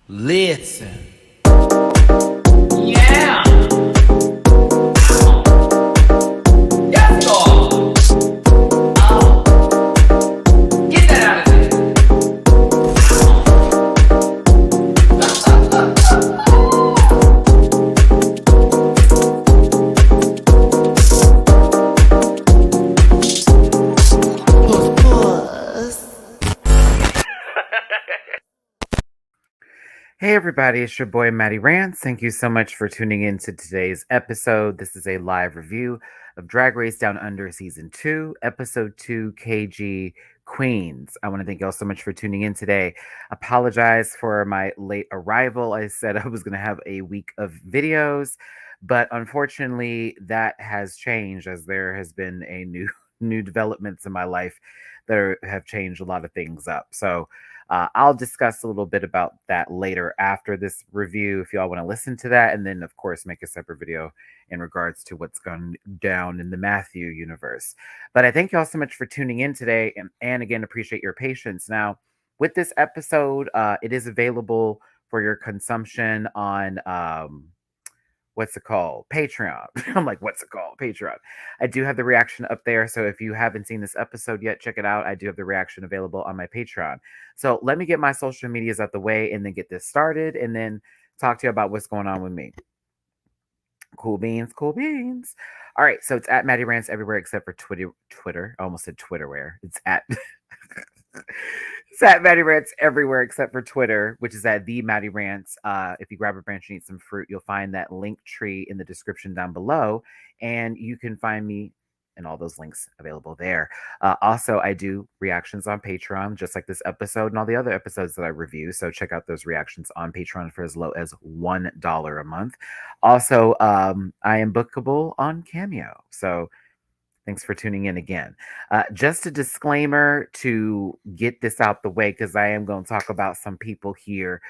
Listen. Yeah. Yes, God. Get that out of there. Hey everybody, it's your boy Matty Rants. Thank you so much for tuning in to today's episode. This is a live review of Drag Race Down Under Season 2, Episode 2, KG Queens. I want to thank y'all so much for tuning in today. Apologize for my late arrival. I said I was going to have a week of videos, but unfortunately that has changed as there has been a new developments in my life that have changed a lot of things up. So I'll discuss a little bit about that later after this review if y'all want to listen to that. And then, of course, make a separate video in regards to what's gone down in the Matthew universe. But I thank y'all so much for tuning in today and again, appreciate your patience. Now, with this episode, it is available for your consumption on what's it called? Patreon. I'm like, what's it called? Patreon. I do have the reaction up there. So if you haven't seen this episode yet, check it out. I do have the reaction available on my Patreon. So let me get my social medias out the way and then get this started and then talk to you about what's going on with me. Cool beans, cool beans. All right. So it's at Matty Rants everywhere except for Twitter. I almost said Twitterware. It's at It's at Matty Rants everywhere except for Twitter, which is at the Matty Rants. If you grab a branch and eat some fruit, you'll find that link tree in the description down below, and you can find me and all those links available there. Also, I do reactions on Patreon, just like this episode and all the other episodes that I review. So check out those reactions on Patreon for as low as $1 a month. Also, I am bookable on Cameo. So thanks for tuning in again. Just a disclaimer to get this out the way, because I am going to talk about some people here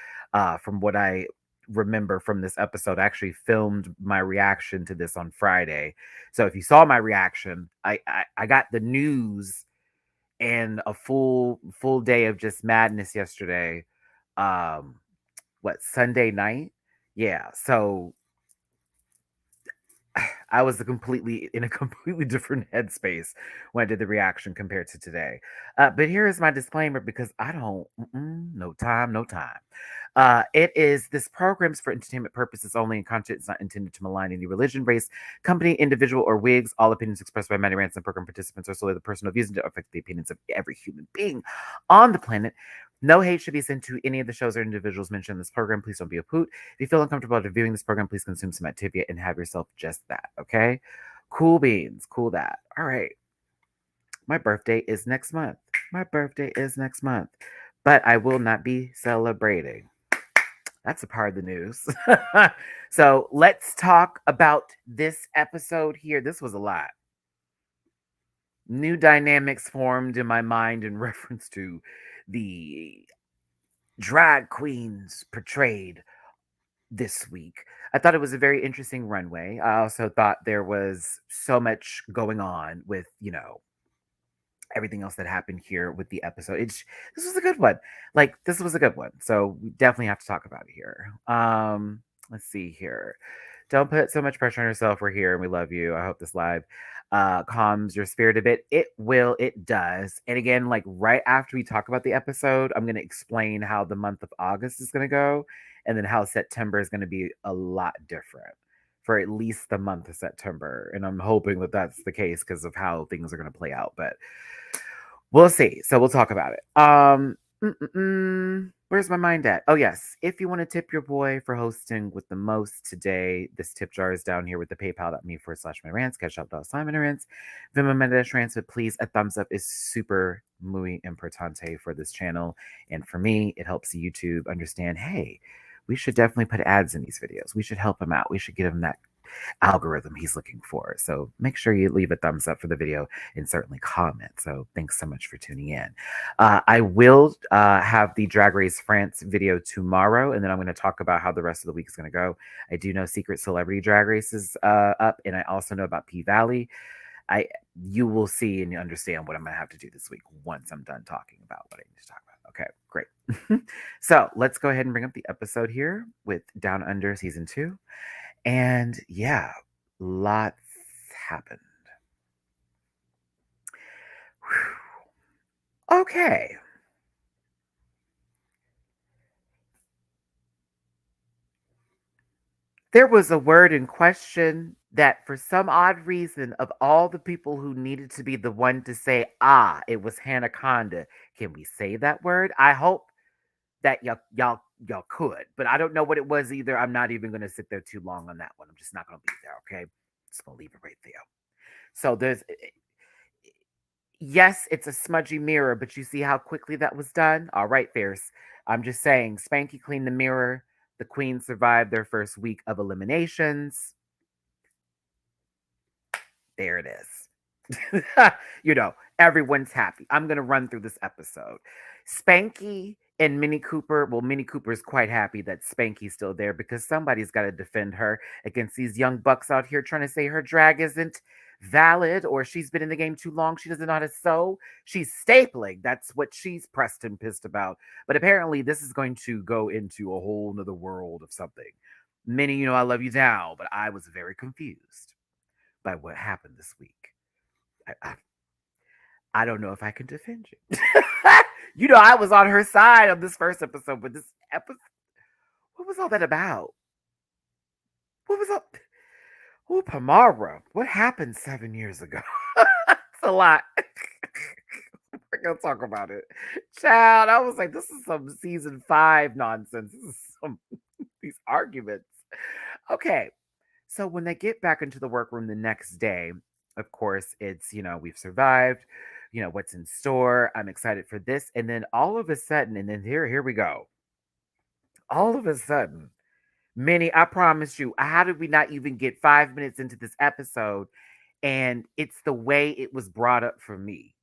from what I remember from this episode. I actually filmed my reaction to this on Friday. So if you saw my reaction, I got the news and a full day of just madness yesterday. Sunday night? Yeah. So I was in a completely different headspace when I did the reaction compared to today. But here is my disclaimer because I don't, no time, no time. This program's for entertainment purposes only, and content is not intended to malign any religion, race, company, individual, or wigs. All opinions expressed by MattyRants and program participants are solely the personal views and don't affect the opinions of every human being on the planet. No hate should be sent to any of the shows or individuals mentioned in this program. Please don't be a poot. If you feel uncomfortable after viewing this program, please consume some Activia and have yourself just that, okay? Cool beans, cool that. All right. My birthday is next month. But I will not be celebrating. That's a part of the news. So let's talk about this episode here. This was a lot. New dynamics formed in my mind in reference to the drag queens portrayed this week. I thought it was a very interesting runway. I also thought there was so much going on with, everything else that happened here with the episode. This was a good one. This was a good one. So we definitely have to talk about it here. Let's see here. Don't put so much pressure on yourself. We're here and we love you. I hope this live calms your spirit a bit. It does. And again, right after we talk about the episode, I'm going to explain how the month of August is going to go and then how September is going to be a lot different for at least the month of September. And I'm hoping that that's the case because of how things are going to play out. But we'll see. So we'll talk about it. Where's my mind at? Oh, yes. If you want to tip your boy for hosting with the most today, this tip jar is down here with the paypal.me/MattyRants. Cash out $MattyRants. Venmo MattyRants. But please, a thumbs up is super muy importante for this channel. And for me, it helps YouTube understand, hey, we should definitely put ads in these videos. We should help him out. We should give him that algorithm he's looking for. So make sure you leave a thumbs up for the video and certainly comment. So thanks so much for tuning in. I will have the Drag Race France video tomorrow, and then I'm going to talk about how the rest of the week is going to go. I do know Secret Celebrity Drag Race is up, and I also know about P-Valley. You will see and understand what I'm going to have to do this week once I'm done talking about what I need to talk about. Okay, great. So let's go ahead and bring up the episode here with Down Under season 2. And yeah, lots happened. Whew. Okay. There was a word in question that, for some odd reason, of all the people who needed to be the one to say, it was Hanaconda. Can we say that word? I hope that y'all could, but I don't know what it was either. I'm not even gonna sit there too long on that one. I'm just not gonna be there, okay? Just gonna leave it right there. So there's yes, it's a smudgy mirror, but you see how quickly that was done? All right, Fierce. I'm just saying, Spanky cleaned the mirror. The Queen survived their first week of eliminations. There it is. Everyone's happy. I'm going to run through this episode. Spanky and Minnie Cooper. Well, Minnie Cooper is quite happy that Spanky's still there because somebody's got to defend her against these young bucks out here trying to say her drag isn't valid or she's been in the game too long. She doesn't know how to sew. She's stapling. That's what she's pressed and pissed about. But apparently, this is going to go into a whole nother world of something. Minnie, I love you now, but I was very confused by what happened this week. I, I, I don't know if I can defend you. I was on her side on this first episode, but this episode, what was all that about? What was up? Oh, Pamara, what happened 7 years ago? It's a lot. We're gonna talk about it, child. I was like, this is some season 5 nonsense. This is some these arguments. Okay, so when they get back into the workroom the next day, of course, it's, we've survived, what's in store. I'm excited for this. And then all of a sudden, and then here we go. All of a sudden, Minnie, I promise you, how did we not even get 5 minutes into this episode? And it's the way it was brought up for me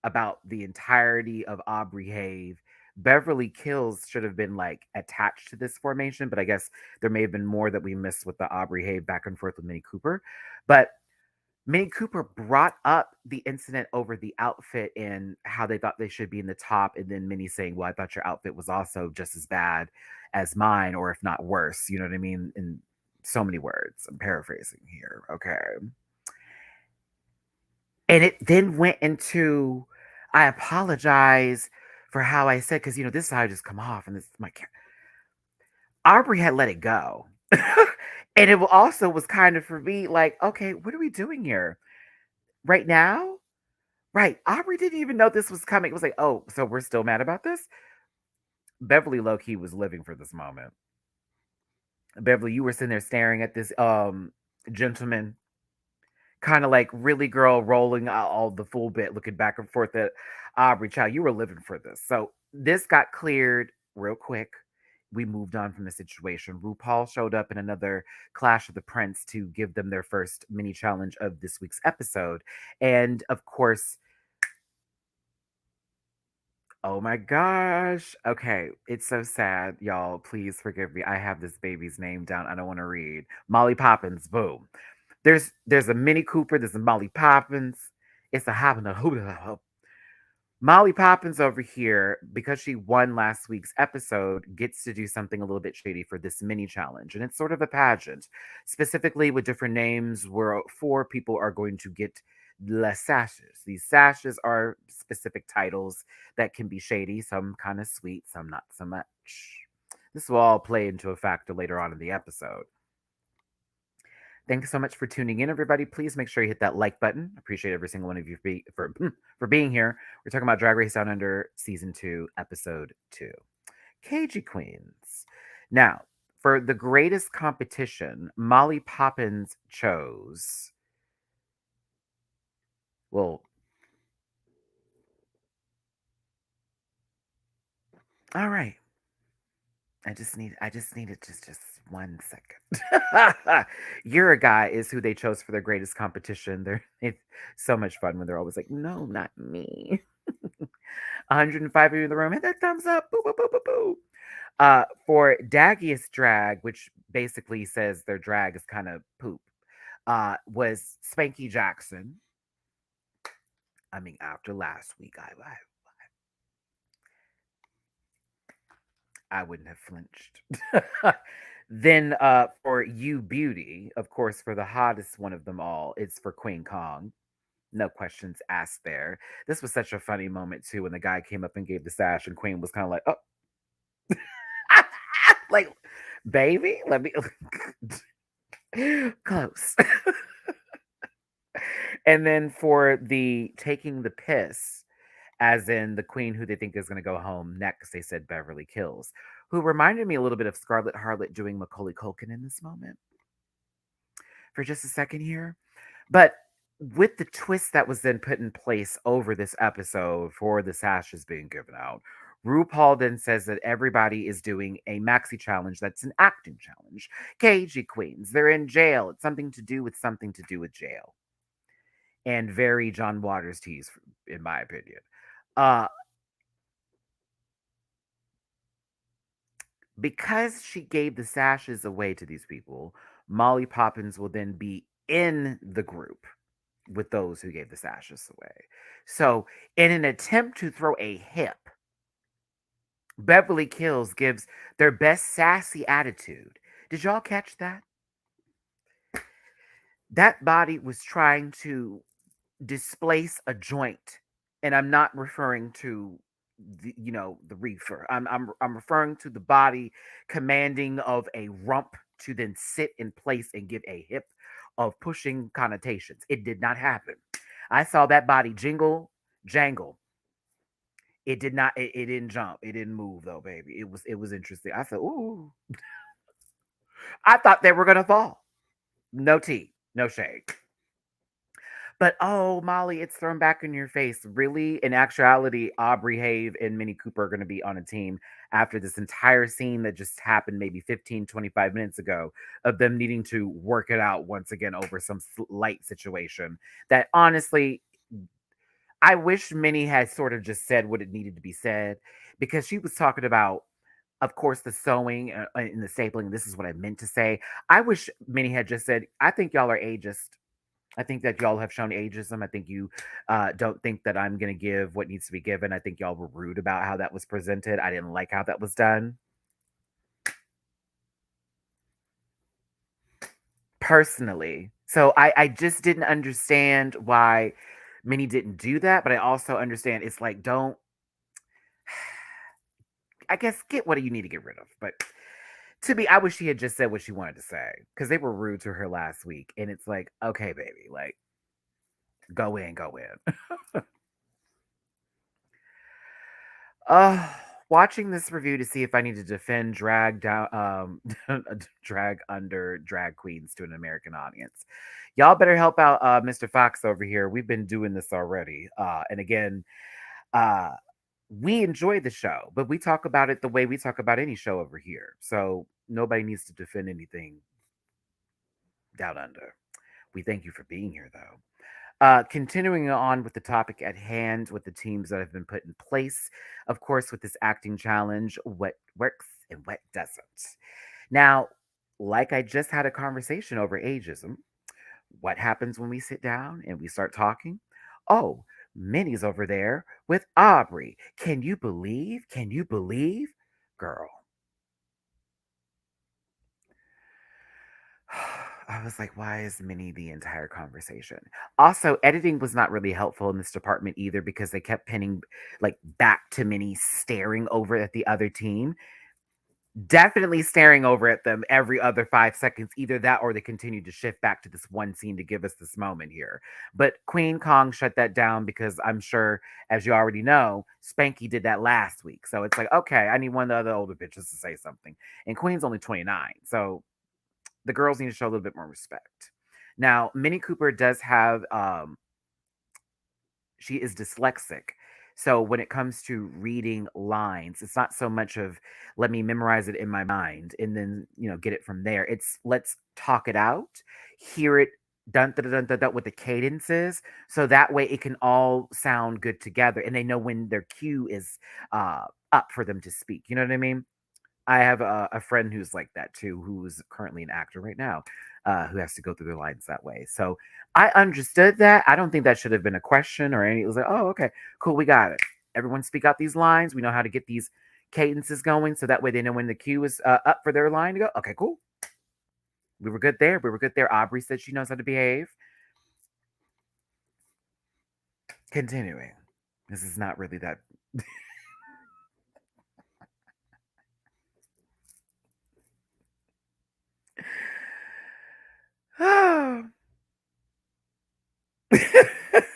about the entirety of Aubrey Have. Beverly Kills should have been like attached to this formation, but I guess there may have been more that we missed with the Aubrey Have back and forth with Minnie Cooper. But Minnie Cooper brought up the incident over the outfit and how they thought they should be in the top, and then Minnie saying, "Well, I thought your outfit was also just as bad as mine, or if not worse." You know what I mean? In so many words, I'm paraphrasing here. Okay. And it then went into, I apologize for how I said, because this is how I just come off, and this is my Aubrey had let it go. And it also was kind of for me like, okay, what are we doing here? Right now? Right. Aubrey didn't even know this was coming. It was like, oh, so we're still mad about this? Beverly low key was living for this moment. Beverly, you were sitting there staring at this gentleman, kind of like really girl rolling all the full bit, looking back and forth at Aubrey. Child, you were living for this. So this got cleared real quick. We moved on from the situation. RuPaul showed up in another Clash of the Prince to give them their first mini challenge of this week's episode. And of course, oh my gosh. Okay, it's so sad, y'all. Please forgive me. I have this baby's name down. I don't want to read. Molly Poppins. Boom. There's a Mini Cooper. There's a Molly Poppins. It's a hopping a hoop. Molly Poppins over here, because she won last week's episode, gets to do something a little bit shady for this mini challenge. And it's sort of a pageant, specifically with different names where 4 people are going to get sashes. These sashes are specific titles that can be shady, some kind of sweet, some not so much. This will all play into a factor later on in the episode. Thanks so much for tuning in, everybody. Please make sure you hit that like button. Appreciate every single one of you for being here. We're talking about Drag Race Down Under Season 2, Episode 2. KG Queens. Now, for the greatest competition, Molly Poppins chose. Well, all right. I just needed just 1 second. You're a guy is who they chose for their greatest competition. It's so much fun when they're always like, no, not me. 105 of you in the room, hit that thumbs up. Boo, boo, boo, boo, boo. For Daggiest Drag, which basically says their drag is kind of poop, was Spanky Jackson. I mean, after last week, I wouldn't have flinched. Then for you beauty, of course, for the hottest one of them all, it's for Queen Kong. No questions asked there. This was such a funny moment too when the guy came up and gave the sash and Queen was kind of like, "Oh, like baby, let me close." And then for the taking the piss, as in the queen who they think is going to go home next, they said Beverly Kills, who reminded me a little bit of Scarlett Harlot doing Macaulay Culkin in this moment for just a second here. But with the twist that was then put in place over this episode for the sashes being given out, RuPaul then says that everybody is doing a Maxi challenge that's an acting challenge. KG Queens, they're in jail. It's something to do with jail. And very John Waters tease, in my opinion. Uh, because she gave the sashes away to these people, Molly Poppins will then be in the group with those who gave the sashes away. So, in an attempt to throw a hip, Beverly Kills gives their best sassy attitude. Did y'all catch that? That body was trying to displace a joint, and I'm not referring to the reefer. I'm referring to the body commanding of a rump to then sit in place and give a hip of pushing connotations. It did not happen. I saw that body jingle, jangle. It did not. It didn't jump. It didn't move though, baby. It was interesting. I said, "Ooh!" I thought they were gonna fall. No tea, no shade. But oh, Molly, it's thrown back in your face. Really? In actuality, Aubrey Have and Minnie Cooper are going to be on a team after this entire scene that just happened maybe 15, 25 minutes ago of them needing to work it out once again over some slight situation that honestly, I wish Minnie had sort of just said what it needed to be said because she was talking about, of course, the sewing and the stapling. This is what I meant to say. I wish Minnie had just said, I think y'all are ageist. I think that y'all have shown ageism. I think you don't think that I'm going to give what needs to be given. I think y'all were rude about how that was presented. I didn't like how that was done. Personally. So I just didn't understand why Minnie didn't do that. But I also understand it's like, don't, I guess, get what you need to get rid of. But to me, I wish she had just said what she wanted to say because they were rude to her last week. And it's like, okay, baby, like, go in, go in. Uh, Watching this review to see if I need to defend drag down, drag under drag queens to an American audience. Y'all better help out Mr. Fox over here. We've been doing this already. And again, uh, we enjoy the show, but we talk about it the way we talk about any show over here. So nobody needs to defend anything down under. We thank you for being here, though. Continuing on with the topic at hand, with the teams that have been put in place, of course, with this acting challenge, what works and what doesn't. Now, like I just had a conversation over ageism, what happens when we sit down and we start talking? Oh, Minnie's over there with Aubrey. Can you believe? Can you believe? Girl, I was like, why is Minnie the entire conversation? Also, editing was not really helpful in this department either because they kept pinning like back to Minnie staring over at the other team. Definitely staring over at them every other 5 seconds. Either that or they continued to shift back to this one scene to give us this moment here. But Queen Kong shut that down because I'm sure, as you already know, Spanky did that last week. So it's like, okay, I need one of the other older bitches to say something. And Queen's only 29. So the girls need to show a little bit more respect. Now, Minnie Cooper does have she is dyslexic. So when it comes to reading lines, it's not so much of let me memorize it in my mind and then, get it from there. It's let's talk it out, hear it dun dun dun dun, dun with the cadences so that way it can all sound good together and they know when their cue is up for them to speak. You know what I mean? I have a friend who's like that too, who's currently an actor right now, who has to go through their lines that way. So I understood that. I don't think that should have been a question or any. It was like, oh, okay, cool, we got it. Everyone speak out these lines. We know how to get these cadence is going, so that way they know when the cue is up for their line to go. Okay, cool. We were good there. We were good there. Aubrey said she knows how to behave. Continuing. This is not really that.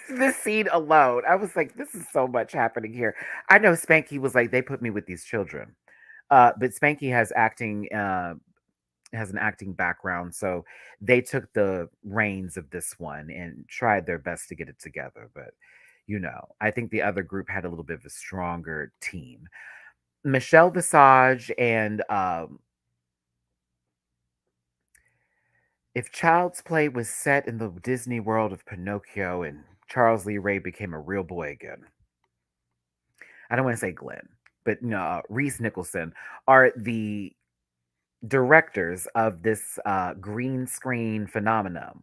This scene alone, I was like, this is so much happening here. I know Spanky was like, they put me with these children. But Spanky has an acting background, so they took the reins of this one and tried their best to get it together. But I think the other group had a little bit of a stronger team. Michelle Visage and if Child's Play was set in the Disney world of Pinocchio and Charles Lee Ray became a real boy again. I don't want to say Glenn, but no, Reese Nicholson are the directors of this green screen phenomenon.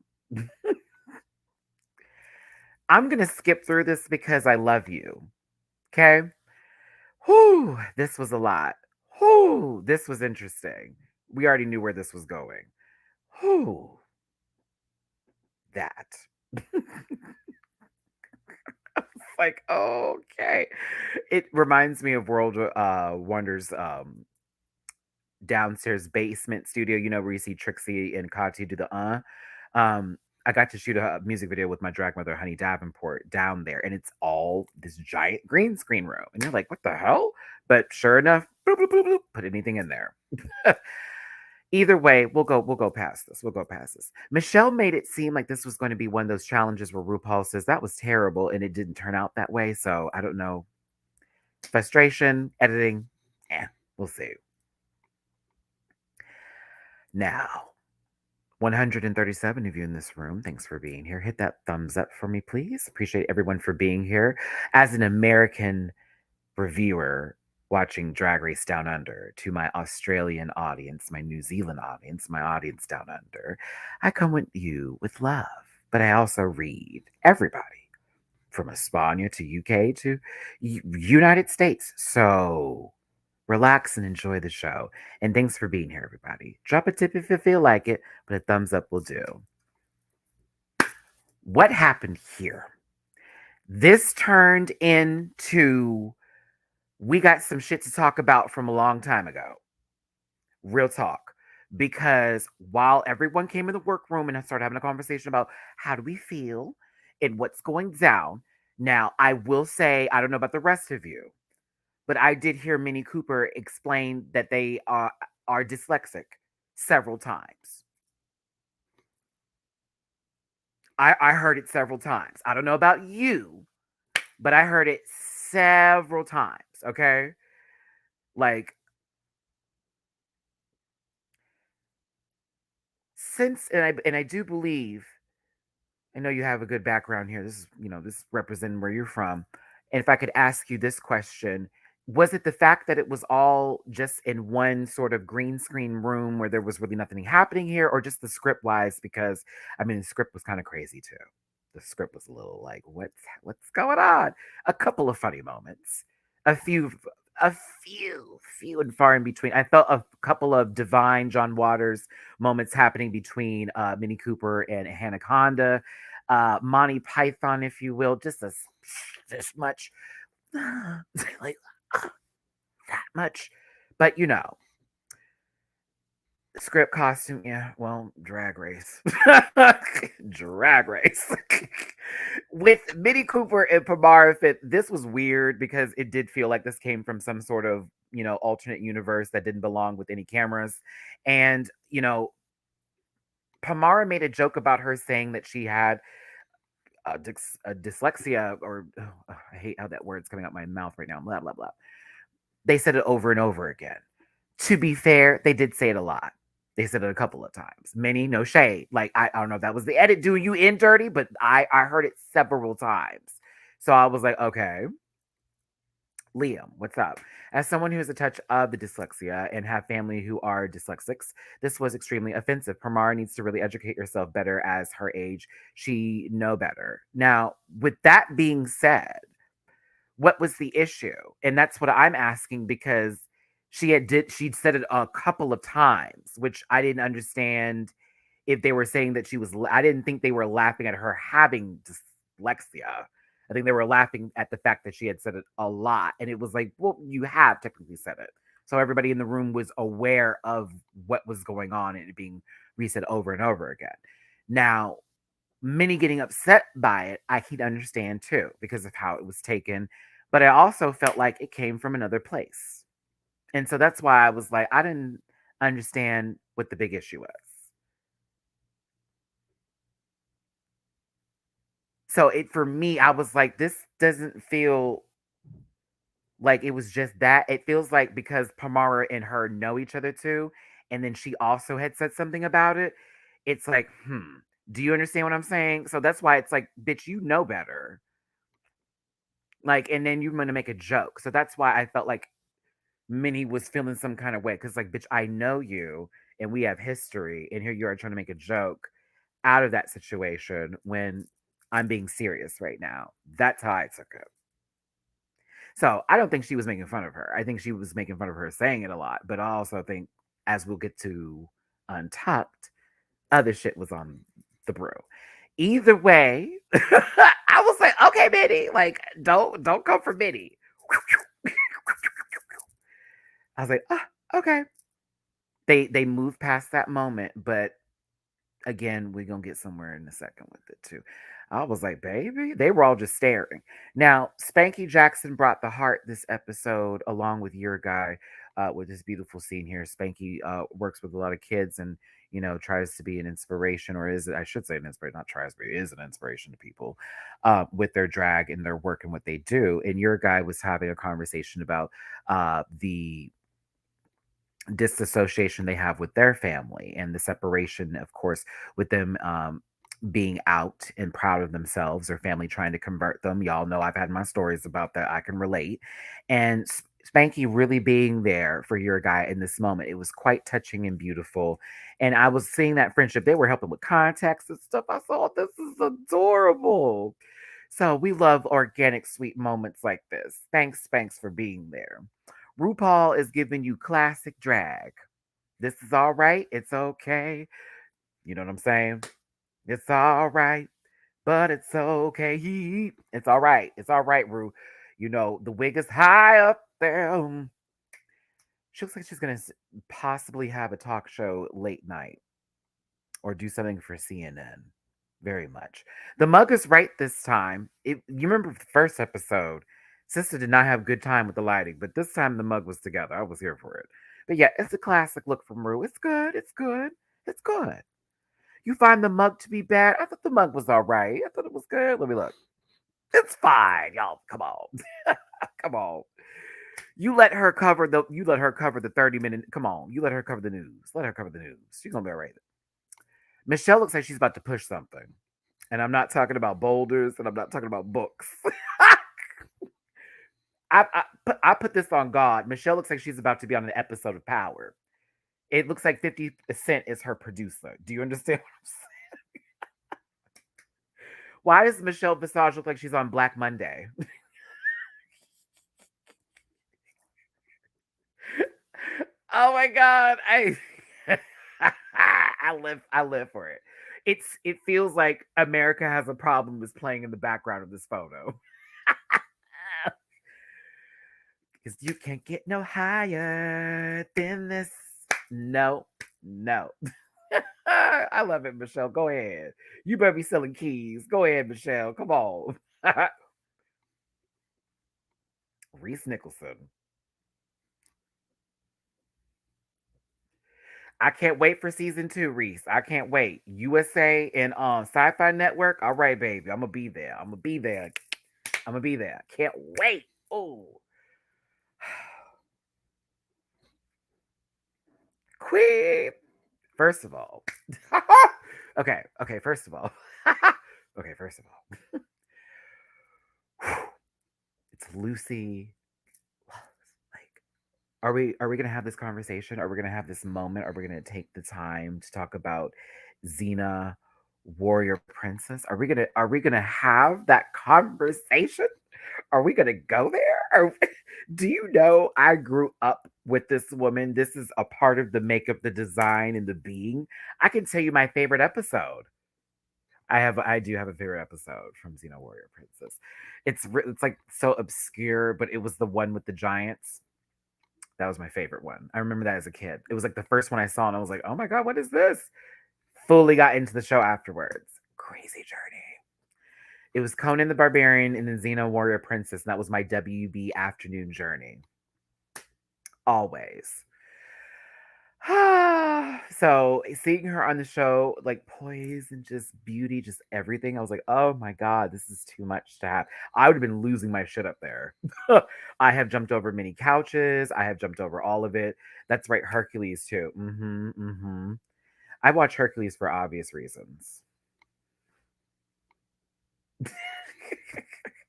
I'm going to skip through this because I love you. Okay? Whew, this was a lot. Whew, this was interesting. We already knew where this was going. Whew, that. Like, okay. It reminds me of World Wonders downstairs basement studio, where you see Trixie and Kati do the I got to shoot a music video with my drag mother, Honey Davenport, down there, and it's all this giant green screen room. And you're like, what the hell? But sure enough, bloop, bloop, bloop, bloop, put anything in there. Either way, we'll go past this. We'll go past this. Michelle made it seem like this was going to be one of those challenges where RuPaul says that was terrible and it didn't turn out that way. So I don't know. Frustration, editing, we'll see. Now, 137 of you in this room, thanks for being here. Hit that thumbs up for me, please. Appreciate everyone for being here. As an American reviewer watching Drag Race Down Under, to my Australian audience, my New Zealand audience, my audience down under, I come with you with love, but I also read everybody from España to UK to United States. So relax and enjoy the show. And thanks for being here, everybody. Drop a tip if you feel like it, but a thumbs up will do. What happened here? This turned into we got some shit to talk about from a long time ago. Real talk. Because while everyone came in the workroom and I started having a conversation about how do we feel and what's going down, now I will say, I don't know about the rest of you, but I did hear Minnie Cooper explain that they are dyslexic several times. I heard it several times. I don't know about you, but I heard it several times, okay? Like, and I do believe, I know you have a good background here. This is, this representing where you're from. And if I could ask you this question, was it the fact that it was all just in one sort of green screen room where there was really nothing happening here, or just the script wise? Because I mean, the script was kind of crazy too. The script was a little like, what's going on? A couple of funny moments, a few, few and far in between. I felt a couple of divine John Waters moments happening between Minnie Cooper and Hannah Conda, Monty Python, if you will, just this much, like that much. But script, costume, yeah, well, drag race. Drag race. With Minnie Cooper and Pamara Fit, this was weird because it did feel like this came from some sort of, alternate universe that didn't belong with any cameras. And, Pamara made a joke about her saying that she had a dyslexia, or I hate how that word's coming out my mouth right now, blah, blah, blah. They said it over and over again. To be fair, they did say it a lot. They said it a couple of times. Many, no shade. Like, I don't know if that was the edit doing you in dirty, but I heard it several times. So I was like, okay. Liam, what's up? As someone who has a touch of the dyslexia and have family who are dyslexics, this was extremely offensive. Pamara needs to really educate herself better as her age. She know better. Now, with that being said, what was the issue? And that's what I'm asking because she'd said it a couple of times, which I didn't understand if they were saying that I didn't think they were laughing at her having dyslexia. I think they were laughing at the fact that she had said it a lot. And it was like, well, you have technically said it. So everybody in the room was aware of what was going on and it being resaid over and over again. Now, Minnie getting upset by it, I can understand too, because of how it was taken. But I also felt like it came from another place. And so that's why I was like, I didn't understand what the big issue was. So it for me, I was like, this doesn't feel like it was just that. It feels like because Pamara and her know each other too, and then she also had said something about it. It's like, do you understand what I'm saying? So that's why it's like, bitch, you know better. Like, and then you're gonna make a joke. So that's why I felt like Minnie was feeling some kind of way. Cause like, bitch, I know you and we have history, and here you are trying to make a joke out of that situation when I'm being serious right now. That's how I took it. So I don't think she was making fun of her. I think she was making fun of her saying it a lot. But I also think, as we'll get to Untucked, other shit was on the brew. Either way, I was like, okay, Minnie, like don't come for Minnie. I was like, okay. They moved past that moment, but again, we're gonna get somewhere in a second with it too. I was like, baby, they were all just staring. Now, Spanky Jackson brought the heart this episode, along with your guy, with this beautiful scene here. Spanky works with a lot of kids and tries to be an inspiration, or is it? I should say an inspiration, not tries, but is an inspiration to people with their drag and their work and what they do. And your guy was having a conversation about the disassociation they have with their family and the separation, of course, with them being out and proud of themselves, their family trying to convert them. Y'all know I've had my stories about that. I can relate. And Spanky really being there for your guy in this moment. It was quite touching and beautiful. And I was seeing that friendship. They were helping with context and stuff. I saw this is adorable. So we love organic, sweet moments like this. Thanks, Spanks, for being there. RuPaul is giving you classic drag. This is all right. It's okay. You know what I'm saying? It's all right, but it's okay. It's all right. It's all right, Ru. The wig is high up there. She looks like she's going to possibly have a talk show late night or do something for CNN. Very much. The mug is right this time. You remember the first episode? Sister did not have good time with the lighting, but this time the mug was together. I was here for it. But yeah, it's a classic look from Rue. It's good. It's good. It's good. You find the mug to be bad? I thought the mug was all right. I thought it was good. Let me look. It's fine, y'all. Come on. Come on. You let her cover the 30-minute. Come on. You let her cover the news. Let her cover the news. She's gonna be all right. Michelle looks like she's about to push something. And I'm not talking about boulders and I'm not talking about books. I put this on God. Michelle looks like she's about to be on an episode of Power. It looks like 50 Cent is her producer. Do you understand what I'm saying? Why does Michelle Visage look like she's on Black Monday? Oh my God. I live for it. It feels like America has a problem is playing in the background of this photo. Because you can't get no higher than this. No, no. I love it, Michelle. Go ahead. You better be selling keys. Go ahead, Michelle. Come on. Reese Nicholson. I can't wait for season 2, Reese. I can't wait. USA and Sci-Fi Network. All right, baby. I'm gonna be there. I'm gonna be there. I'm gonna be there. Can't wait. Oh, Queen. First of all, okay. First of all, okay. First of all, it's Lucy. Like, are we gonna have this conversation? Are we gonna have this moment? Are we gonna take the time to talk about Xena Warrior Princess? Are we gonna have that conversation? Are we gonna go there? Do you know I grew up with this woman? This is a part of the makeup, the design, and the being. I can tell you my favorite episode. I do have a favorite episode from Xena Warrior Princess. It's like so obscure, but it was the one with the giants. That was my favorite one. I remember that as a kid. It was like the first one I saw, and I was like, "Oh my god, what is this?" Fully got into the show afterwards. Crazy journey. It was Conan the Barbarian and then Xena Warrior Princess, and that was my WB afternoon journey. Always. So seeing her on the show, like poise and just beauty, just everything, I was like, oh my God, this is too much to have. I would have been losing my shit up there. I have jumped over many couches. I have jumped over all of it. That's right, Hercules too. I watch Hercules for obvious reasons.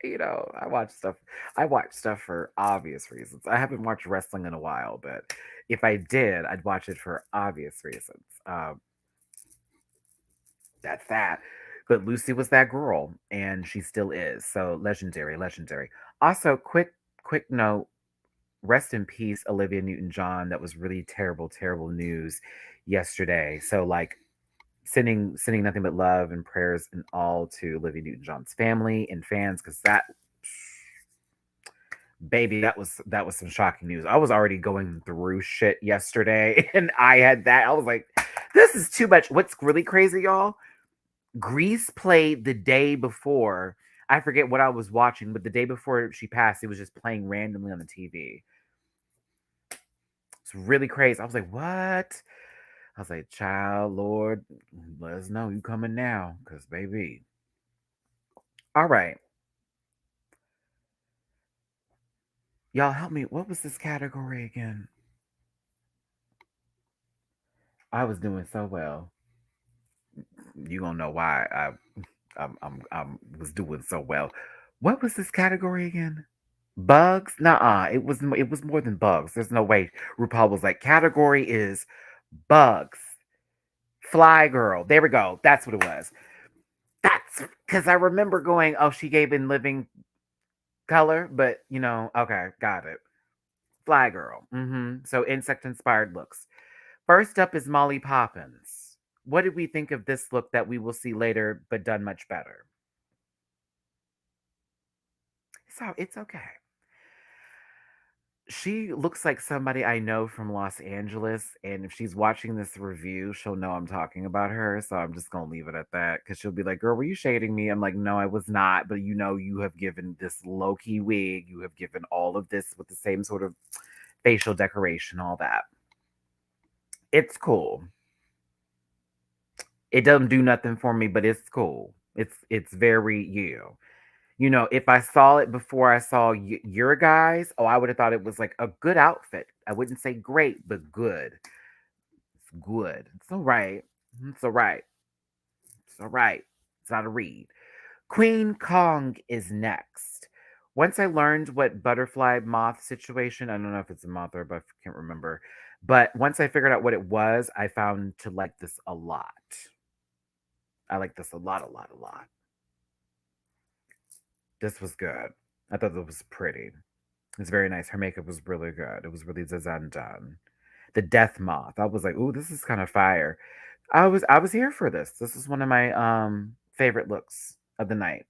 I watch stuff. I watch stuff for obvious reasons. I haven't watched wrestling in a while, but if I did, I'd watch it for obvious reasons. That's that. But Lucy was that girl, and she still is. So legendary, legendary. Also, quick note. Rest in peace, Olivia Newton-John. That was really terrible, terrible news yesterday. So like sending nothing but love and prayers and all to Olivia Newton-John's family and fans, because that baby, that was some shocking news. I was already going through shit yesterday, and I had that. I was like, this is too much. What's really crazy, y'all? Grease played the day before. I forget what I was watching, but the day before she passed, it was just playing randomly on the TV. It's really crazy. I was like, what? I was like, child, Lord, let us know you coming now, because baby. All right. Y'all help me. What was this category again? I was doing so well. You gonna know why I was doing so well. What was this category again? Bugs? Nuh-uh. It was more than bugs. There's no way. RuPaul was like, category is bugs. Fly girl. There we go. That's what it was. That's because I remember going, oh, she gave in living color, but okay, got it. Fly girl. So insect inspired looks. First up is Molly Poppins. What did we think of this look that we will see later, but done much better? So it's okay. She looks like somebody I know from Los Angeles, and if she's watching this review, she'll know I'm talking about her. So I'm just gonna leave it at that because she'll be like, "Girl, were you shading me?" I'm like, "No, I was not." But you have given this low key wig, you have given all of this with the same sort of facial decoration, all that. It's cool. It doesn't do nothing for me, but it's cool. It's very you. If I saw it before I saw your guys, oh, I would have thought it was like a good outfit. I wouldn't say great, but good. It's good. It's all right. It's all right. It's all right. It's not a read. Queen Kong is next. Once I learned what butterfly moth situation, I don't know if it's a moth or a buff, can't remember. But once I figured out what it was, I found to like this a lot. I like this a lot, a lot, a lot. This was good. I thought it was pretty. It's very nice. Her makeup was really good. It was really design done. The death moth. I was like, ooh, this is kind of fire. I was here for this. This is one of my favorite looks of the night.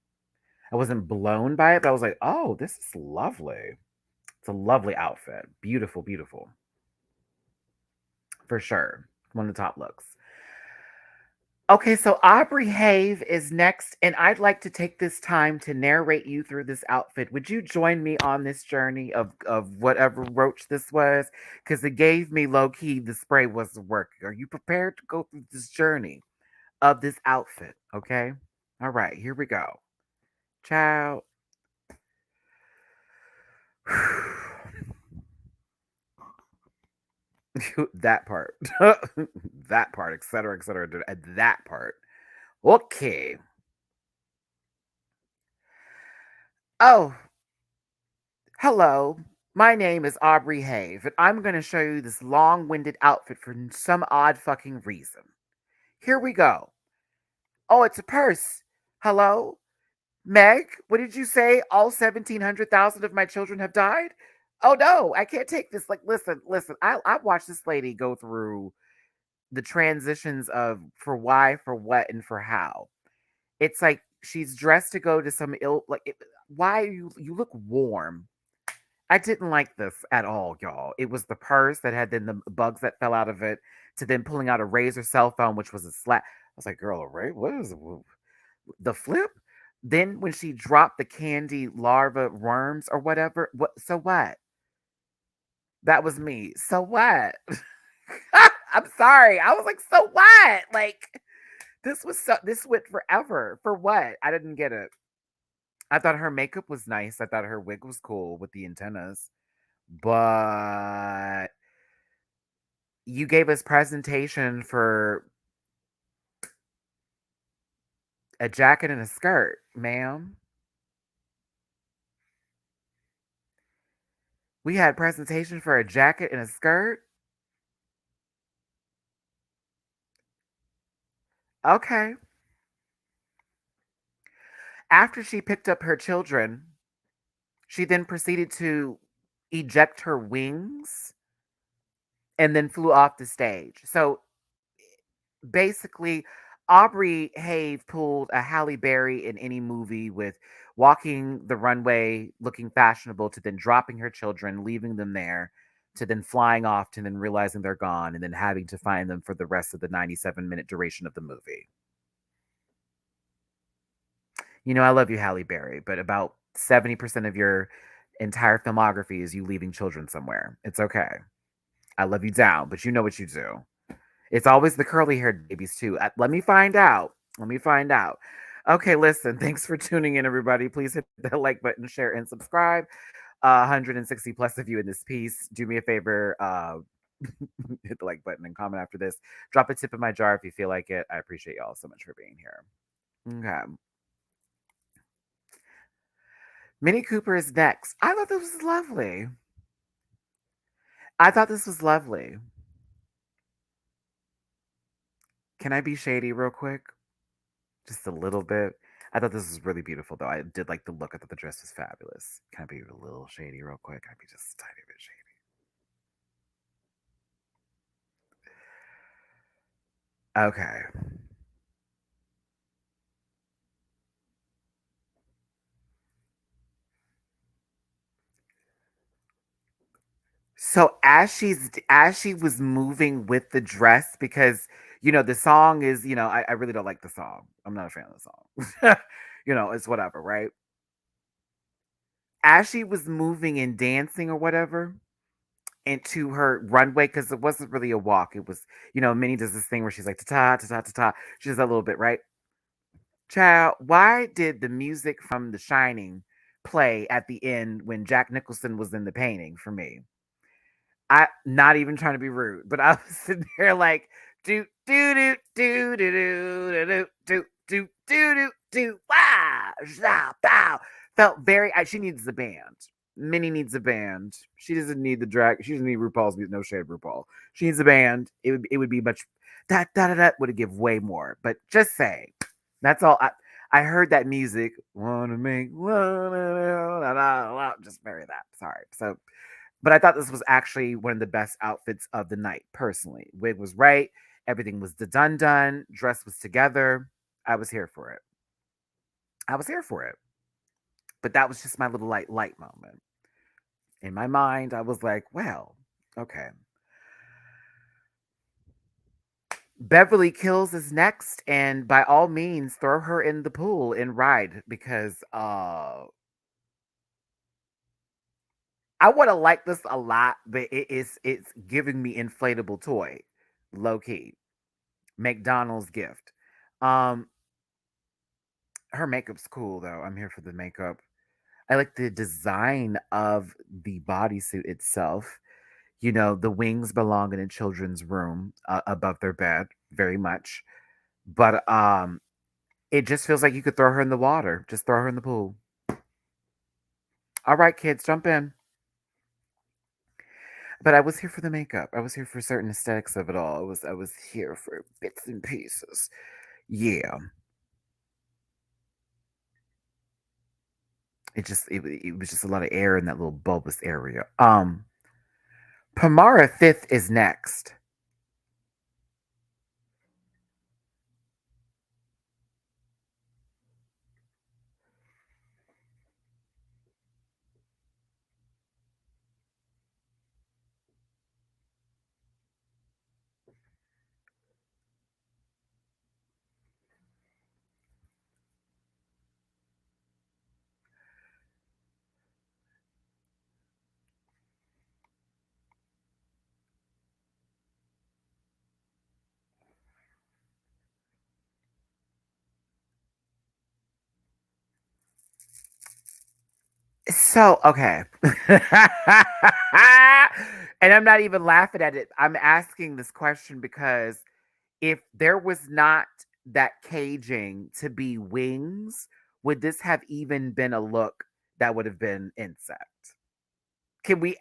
I wasn't blown by it, but I was like, oh, this is lovely. It's a lovely outfit. Beautiful, beautiful. For sure. One of the top looks. Okay, so Aubrey Have is next, and I'd like to take this time to narrate you through this outfit. Would you join me on this journey of whatever roach this was? Because it gave me low key the spray wasn't working. Are you prepared to go through this journey of this outfit? Okay. All right, here we go. Ciao. That part. That part, etc., etc. That part. Okay. Oh, hello. My name is Aubrey Have, and I'm going to show you this long winded outfit for some odd fucking reason. Here we go. Oh, it's a purse. Hello? Meg, what did you say? All 1,700,000 of my children have died? Oh no, I can't take this. Like, listen. I watched this lady go through the transitions of for why, for what, and for how. It's like she's dressed to go to some ill like why you look warm. I didn't like this at all, y'all. It was the purse that had then the bugs that fell out of it to then pulling out a razor cell phone, which was a slap. I was like, girl, right? What is the flip? Then when she dropped the candy larva worms or whatever, what? So what? That was me. So what? I'm sorry. I was like, so what? Like this went forever. For what? I didn't get it. I thought her makeup was nice. I thought her wig was cool with the antennas. But you gave us presentation for a jacket and a skirt, ma'am. We had presentation for a jacket and a skirt. Okay. After she picked up her children, she then proceeded to eject her wings and then flew off the stage. So basically, Aubrey Have pulled a Halle Berry in any movie with walking the runway looking fashionable to then dropping her children, leaving them there, to then flying off to then realizing they're gone and then having to find them for the rest of the 97-minute duration of the movie. You know, I love you, Halle Berry, but about 70% of your entire filmography is you leaving children somewhere. It's okay. I love you down, but you know what you do. It's always the curly haired babies, too. Let me find out. Let me find out. Okay, listen, thanks for tuning in, everybody. Please hit the like button, share, and subscribe. 160 plus of you in this piece. Do me a favor, hit the like button and comment after this. Drop a tip in my jar if you feel like it. I appreciate y'all so much for being here. Okay. Minnie Cooper is next. I thought this was lovely. I thought this was lovely. Can I be shady real quick? Just a little bit. I thought this was really beautiful, though. I did like the look. I thought the dress was fabulous. Can I be a little shady real quick? Can I be just a tiny bit shady? Okay. So as she was moving with the dress, because the song is, I really don't like the song. I'm not a fan of the song. It's whatever, right? As she was moving and dancing or whatever into her runway, because it wasn't really a walk. It was, Minnie does this thing where she's like ta ta ta ta ta ta. She does that little bit, right? Child, why did the music from The Shining play at the end when Jack Nicholson was in the painting for me? I not even trying to be rude, but I was sitting there like do do do do do do do do do do do do wow bow. Felt very. She needs a band. Minnie needs a band. She doesn't need the drag. She doesn't need RuPaul's. No shade, RuPaul. She needs a band. It would be much. That would give way more. But just say, that's all. I heard that music. Wanna make just marry that. Sorry. So but I thought this was actually one of the best outfits of the night, personally. Wig was right. Everything was done. Dress was together. I was here for it. I was here for it. But that was just my little light moment. In my mind, I was like, well, okay. Beverly Kills is next, and by all means, throw her in the pool and ride because I would have liked this a lot, but it's giving me inflatable toy, low key. McDonald's gift. Um, her makeup's cool though. I'm here for the makeup. I like the design of the bodysuit itself. The wings belong in a children's room above their bed, very much. But it just feels like you could throw her in the water. Just throw her in the pool. All right, kids, jump in. But I was here for the makeup. I was here for certain aesthetics of it all. I was here for bits and pieces. Yeah. it was just a lot of air in that little bulbous area. Pamara Fifth is next. So, okay. And I'm not even laughing at it. I'm asking this question because if there was not that caging to be wings, would this have even been a look that would have been insect? Can we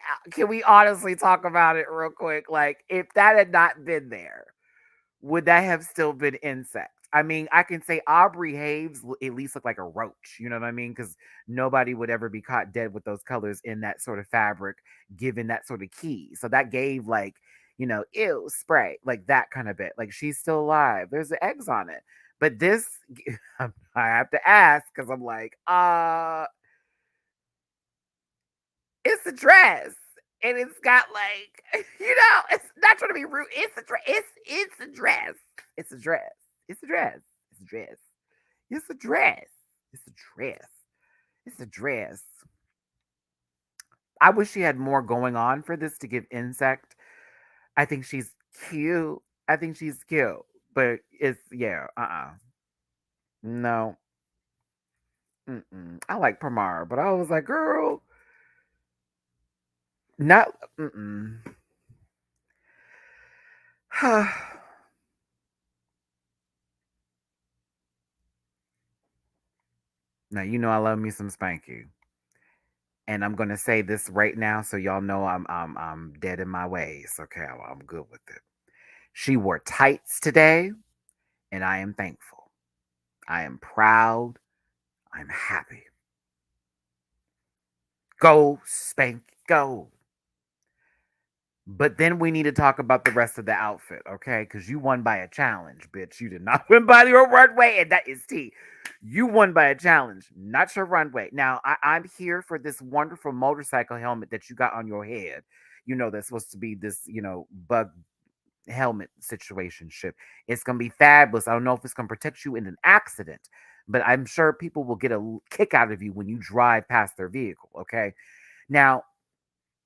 honestly talk about it real quick? Like, if that had not been there, would that have still been insect? I mean, I can say Aubrey Haves at least looked like a roach. You know what I mean? Because nobody would ever be caught dead with those colors in that sort of fabric, given that sort of key. So that gave like, ew, spray, like that kind of bit. Like she's still alive. There's the eggs on it. But this, I have to ask because I'm like, it's a dress. And it's got like, it's not trying to be rude. It's a dress. It's a dress. It's a dress. It's a dress. It's a dress. It's a dress. It's a dress. It's a dress. I wish she had more going on for this to give insect. I think she's cute. I think she's cute. But it's yeah, no. I like Pramar, but I was like, girl, not Now I love me some Spanky. And I'm gonna say this right now, so y'all know I'm dead in my ways. Okay, I'm good with it. She wore tights today, and I am thankful. I am proud. I'm happy. Go, Spank, go. But then we need to talk about the rest of the outfit, okay? Because you won by a challenge, bitch. You did not win by your runway, and that is T. You won by a challenge, not your runway. Now, I'm here for this wonderful motorcycle helmet that you got on your head. That's supposed to be this, bug helmet situation ship. It's gonna be fabulous. I don't know if it's gonna protect you in an accident, but I'm sure people will get a kick out of you when you drive past their vehicle. Okay. Now,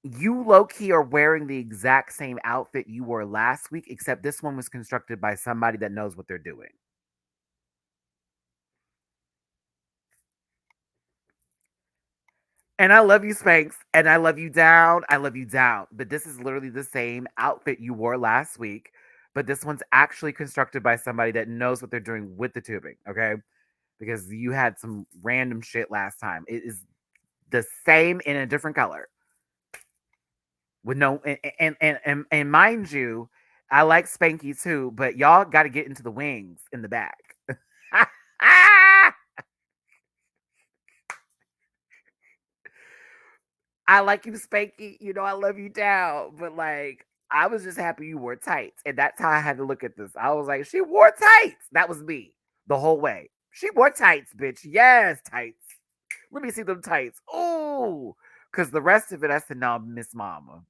you low key are wearing the exact same outfit you wore last week, except this one was constructed by somebody that knows what they're doing. And I love you, Spanx, and I love you down. I love you down. But this is literally the same outfit you wore last week, but this one's actually constructed by somebody that knows what they're doing with the tubing, okay? Because you had some random shit last time. It is the same in a different color. With no and mind you, I like Spanky too, but y'all got to get into the wings in the back. I like you, Spanky. I love you down, but like I was just happy you wore tights, and that's how I had to look at this. I was like, she wore tights. That was me the whole way. She wore tights, bitch. Yes, tights. Let me see them tights. Ooh, because the rest of it, I said, no, Miss Mama.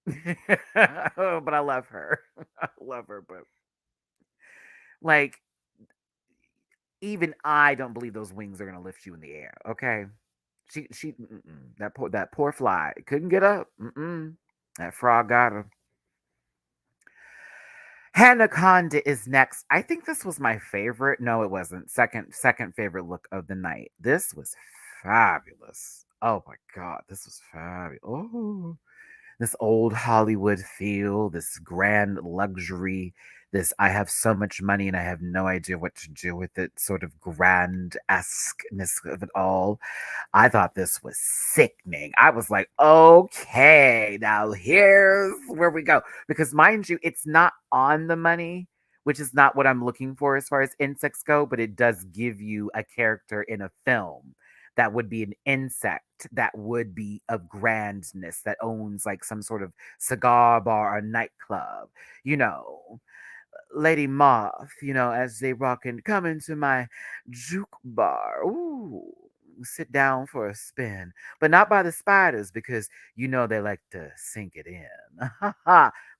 But I love her. I love her, but like even I don't believe those wings are gonna lift you in the air. Okay, that poor fly couldn't get up. That frog got her. Hanaconda is next. I think this was my favorite. No, it wasn't. Second favorite look of the night. This was fabulous. Oh my god, this was fabulous. Oh, this old Hollywood feel, this grand luxury, this I have so much money and I have no idea what to do with it sort of grand esqueness of it all. I thought this was sickening. I was like, okay, now here's where we go. Because mind you, it's not on the money which is not what I'm looking for as far as insects go, but it does give you a character in a film that would be an insect that would be of grandness that owns like some sort of cigar bar or nightclub, you know. Lady Moth, as they rock and come into my juke bar. Ooh, sit down for a spin, but not by the spiders because they like to sink it in.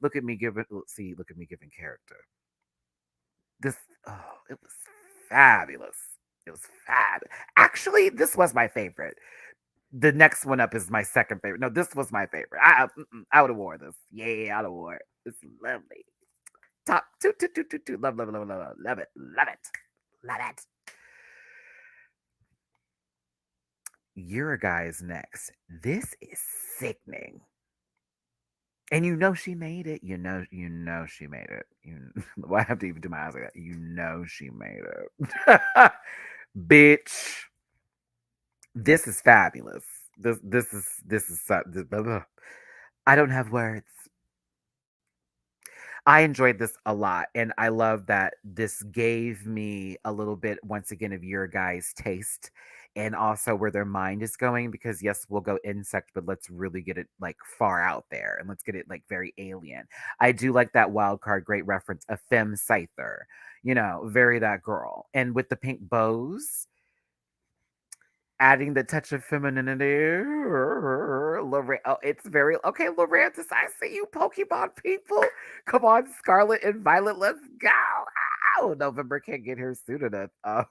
Look at me giving. See, look at me giving character. This, oh, it was fabulous. It was fab. Actually, this was my favorite. The next one up is my second favorite. No, this was my favorite. I would have wore this. Yeah, I would have wore it. It's lovely. Top two, two, two, two, two. Love, love, love, love, love, love it, love it, love it. You're a guy is next. This is sickening. And she made it. She made it. Why I have to even do my eyes like that? She made it. Bitch. This is fabulous. This is blah, blah. I don't have words. I enjoyed this a lot, and I love that this gave me a little bit, once again, of your guys' taste and also where their mind is going. Because yes, we'll go insect, but let's really get it like far out there and let's get it like very alien. I do like that wild card, great reference, a femme scyther, very that girl, and with the pink bows adding the touch of femininity. Oh, it's very okay, Lorantis. I see you, Pokemon people. Come on, Scarlet and Violet, let's go. Ow, November can't get here soon enough.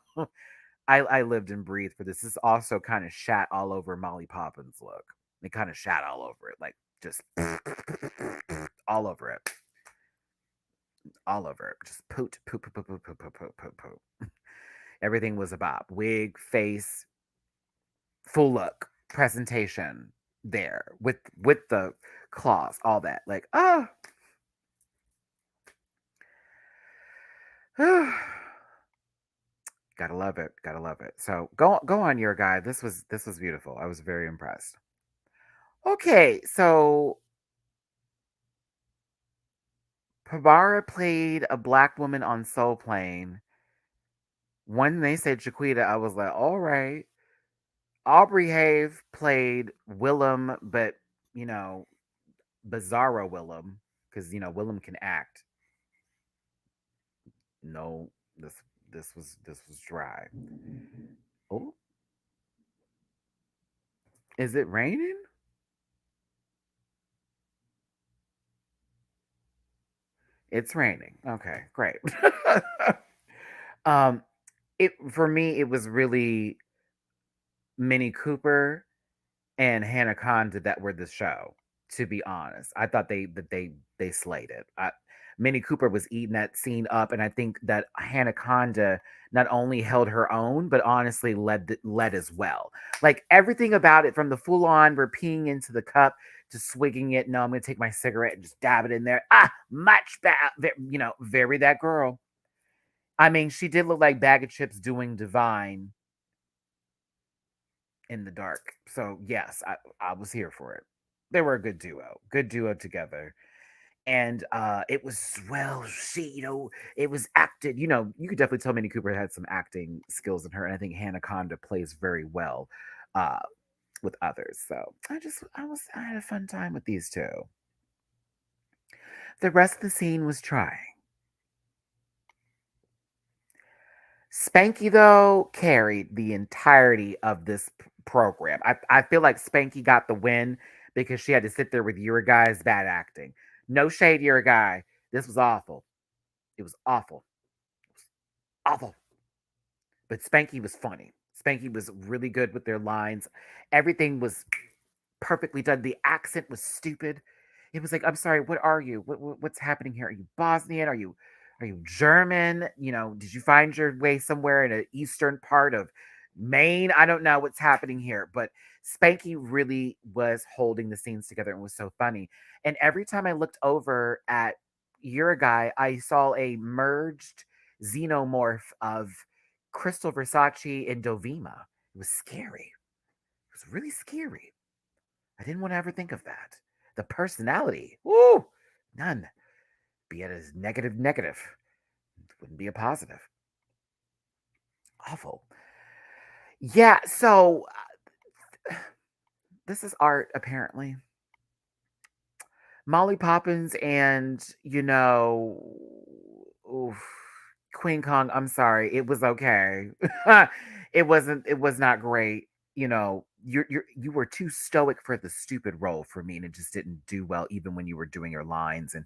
I lived and breathed for this. This is also kind of shat all over Molly Poppins look. They kind of shat all over it, like just all over it. All over it. Just poot, poop, poop, poop, poop, poop, poop, poop, poop, poop. Everything was a bop. Wig, face, full look presentation there with the claws, all that. Like, gotta love it, gotta love it. So go on, your guy. This was beautiful. I was very impressed. Okay, so Pabara played a black woman on Soul Plane. When they said Chiquita, I was like, all right. Aubrey Have played Willem, but Bizarro Willem, because Willem can act. No, this was dry. Oh, is it raining? It's raining. Okay, great. um, it for me, it was really Minnie Cooper and Hannah Conda that were the show. To be honest, I thought they slayed it. Minnie Cooper was eating that scene up, and I think that Hannah Conda not only held her own, but honestly led as well. Like everything about it, from the full on, we're peeing into the cup to swigging it. No, I'm gonna take my cigarette and just dab it in there. Much better. Very that girl. I mean, she did look like Bag of Chips doing Divine in the dark. So yes, I was here for it. They were a good duo together. And it was, well, it was acted. You could definitely tell Minnie Cooper had some acting skills in her, and I think Hannah Conda plays very well uh, with others. So I had a fun time with these two. The rest of the scene was trying. Spanky, though, carried the entirety of this program. I feel like Spanky got the win because she had to sit there with your guy's bad acting. No shade, your guy. This was awful. It was awful. It was awful. But Spanky was funny. Spanky was really good with their lines. Everything was perfectly done. The accent was stupid. It was like, I'm sorry, what are you? What's happening here? Are you Bosnian? Are you German? Did you find your way somewhere in an eastern part of Maine? I don't know what's happening here, but Spanky really was holding the scenes together and was so funny. And every time I looked over at your guy, I saw a merged xenomorph of Crystal Versace and Dovima. It was scary. It was really scary. I didn't want to ever think of that. The personality, woo, none. Be it as negative, negative. wouldn't be a positive. Awful. Yeah, so this is art, apparently. Molly Poppins and, oof, Queen Kong, I'm sorry. It was okay. It was not great. You were too stoic for the stupid role for me, and it just didn't do well even when you were doing your lines, and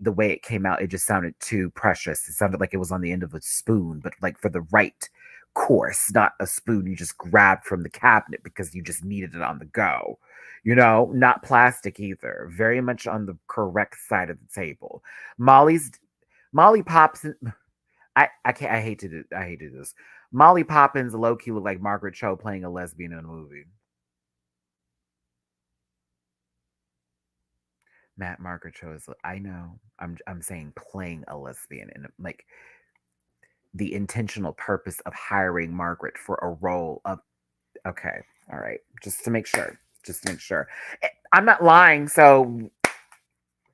the way it came out, it just sounded too precious. It sounded like it was on the end of a spoon, but like for the right course, not a spoon you just grabbed from the cabinet because you just needed it on the go. Not plastic either. Very much on the correct side of the table. Molly's Molly Pops. I can't. I hate to do this. Molly Poppins low key looked like Margaret Cho playing a lesbian in a movie. Margaret Cho is. I know. I'm saying playing a lesbian, and like the intentional purpose of hiring Margaret for a role of. Okay, all right, just to make sure. Just to make sure. I'm not lying. So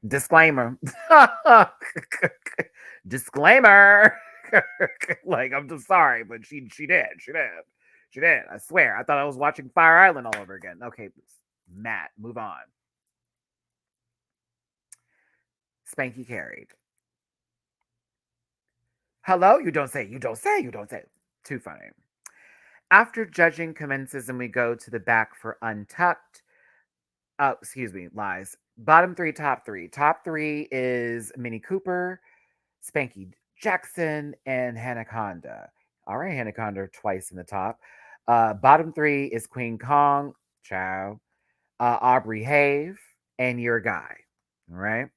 disclaimer. Disclaimer. Like, I'm just sorry, but she did. I swear. I thought I was watching Fire Island all over again. Okay, Matt, move on. Spanky carried. Hello? You don't say. Too funny. After judging commences and we go to the back for Untucked. Oh, excuse me, lies. Bottom three, top three. Top three is Minnie Cooper, Spanky Jackson, and Hanaconda. All right, Hanaconda twice in the top. Bottom three is Queen Kong, ciao, Aubrey Have, and your guy. All right.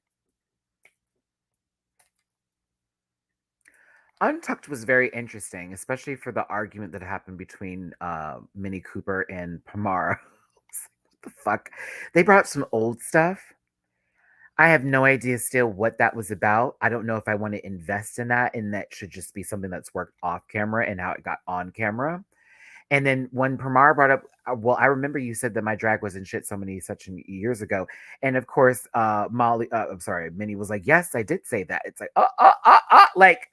Untucked was very interesting, especially for the argument that happened between Minnie Cooper and Pamara. What the fuck? They brought up some old stuff. I have no idea still what that was about. I don't know if I want to invest in that, and that should just be something that's worked off camera and how it got on camera. And then when Pramar brought up, well, I remember you said that my drag was in shit so many such years ago, and of course, I'm sorry, Minnie was like, "Yes, I did say that." It's like, like,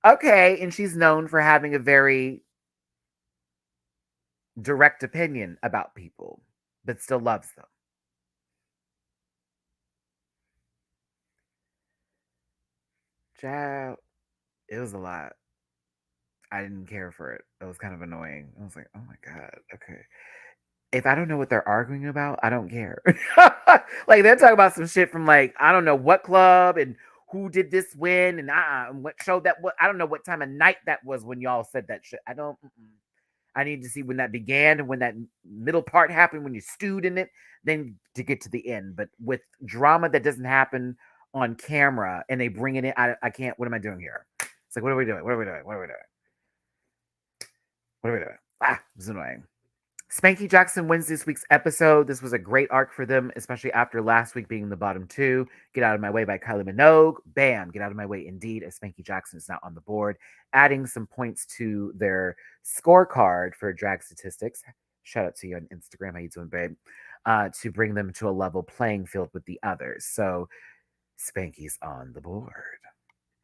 okay, and she's known for having a very direct opinion about people, but still loves them. Child, it was a lot. I didn't care for it. It was kind of annoying. I was like, oh my God, okay. If I don't know what they're arguing about, I don't care. Like they're talking about some shit from like, I don't know what club and who did this when and what show that what I don't know what time of night that was when y'all said that shit. I don't I need to see when that began and when that middle part happened, when you stewed in it, then to get to the end. But with drama that doesn't happen on camera and they bring it in, I can't. What am I doing here? It's like, what are we doing? What are we doing? What are we doing? What are we doing? It's annoying. Spanky Jackson wins this week's episode. This was a great arc for them, especially after last week being the bottom two. Get Out of My Way by Kylie Minogue. Bam, Get Out of My Way indeed, as Spanky Jackson is now on the board, adding some points to their scorecard for drag statistics. Shout out to you on Instagram. How you doing, babe? To bring them to a level playing field with the others. So Spanky's on the board.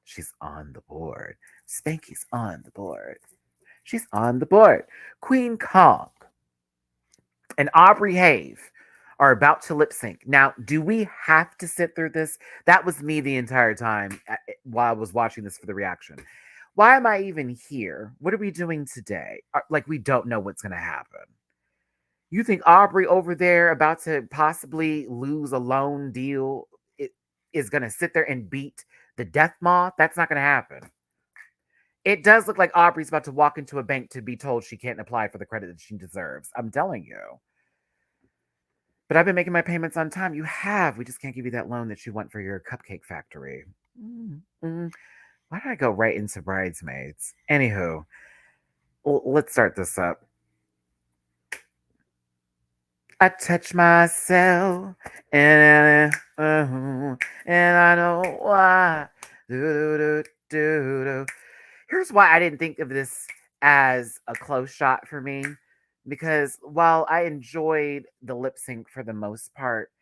She's on the board. Spanky's on the board. She's on the board. Queen Kong and Aubrey Have are about to lip sync. Now, do we have to sit through this? That was me the entire time while I was watching this for the reaction. Why am I even here? What are we doing today? Like, we don't know what's going to happen. You think Aubrey over there about to possibly lose a loan deal is going to sit there and beat the death moth? That's not going to happen. It does look like Aubrey's about to walk into a bank to be told she can't apply for the credit that she deserves. I'm telling you. But I've been making my payments on time. You have. We just can't give you that loan that you want for your cupcake factory. Mm-hmm. Why did I go right into bridesmaids? Anywho, let's start this up. I touch myself and I know why. Here's why I didn't think of this as a close shot for me. Because while I enjoyed the lip sync for the most part,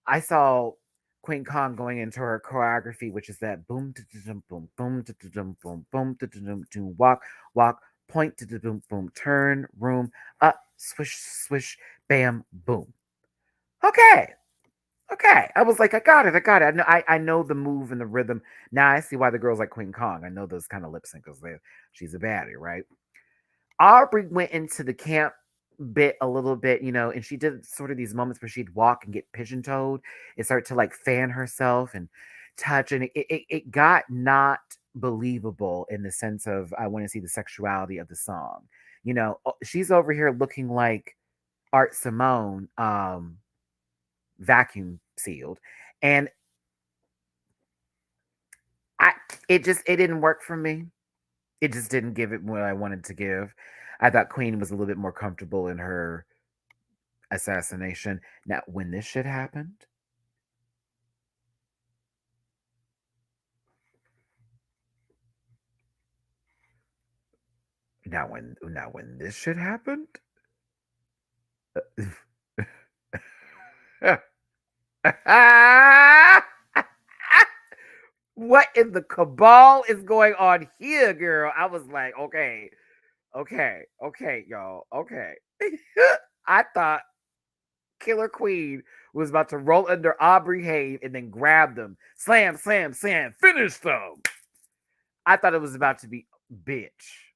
I saw Queen Kong going into her choreography, which is that boom, boom, boom, boom, boom, boom, walk, walk, point, boom, boom, turn, room, up, swish, swish, bam, boom. Okay. Okay. I was like, I got it. I got it. I know the move and the rhythm. Now I see why the girls like Queen Kong. I know those kind of lip sync because she's a baddie, right? Aubrey went into the camp bit a little bit, and she did sort of these moments where she'd walk and get pigeon toed and start to like fan herself and touch. And it got not believable in the sense of I want to see the sexuality of the song. She's over here looking like Art Simone, vacuum sealed. And I it didn't work for me. It just didn't give it what I wanted to give. I thought Queen was a little bit more comfortable in her assassination. Now, when this shit happened, now when this shit happened, what in the cabal is going on here, girl? I was like, okay, okay, okay, y'all, okay. I thought Killer Queen was about to roll under Aubrey Hayes and then grab them, slam, slam, slam, finish them. I thought it was about to be bitch.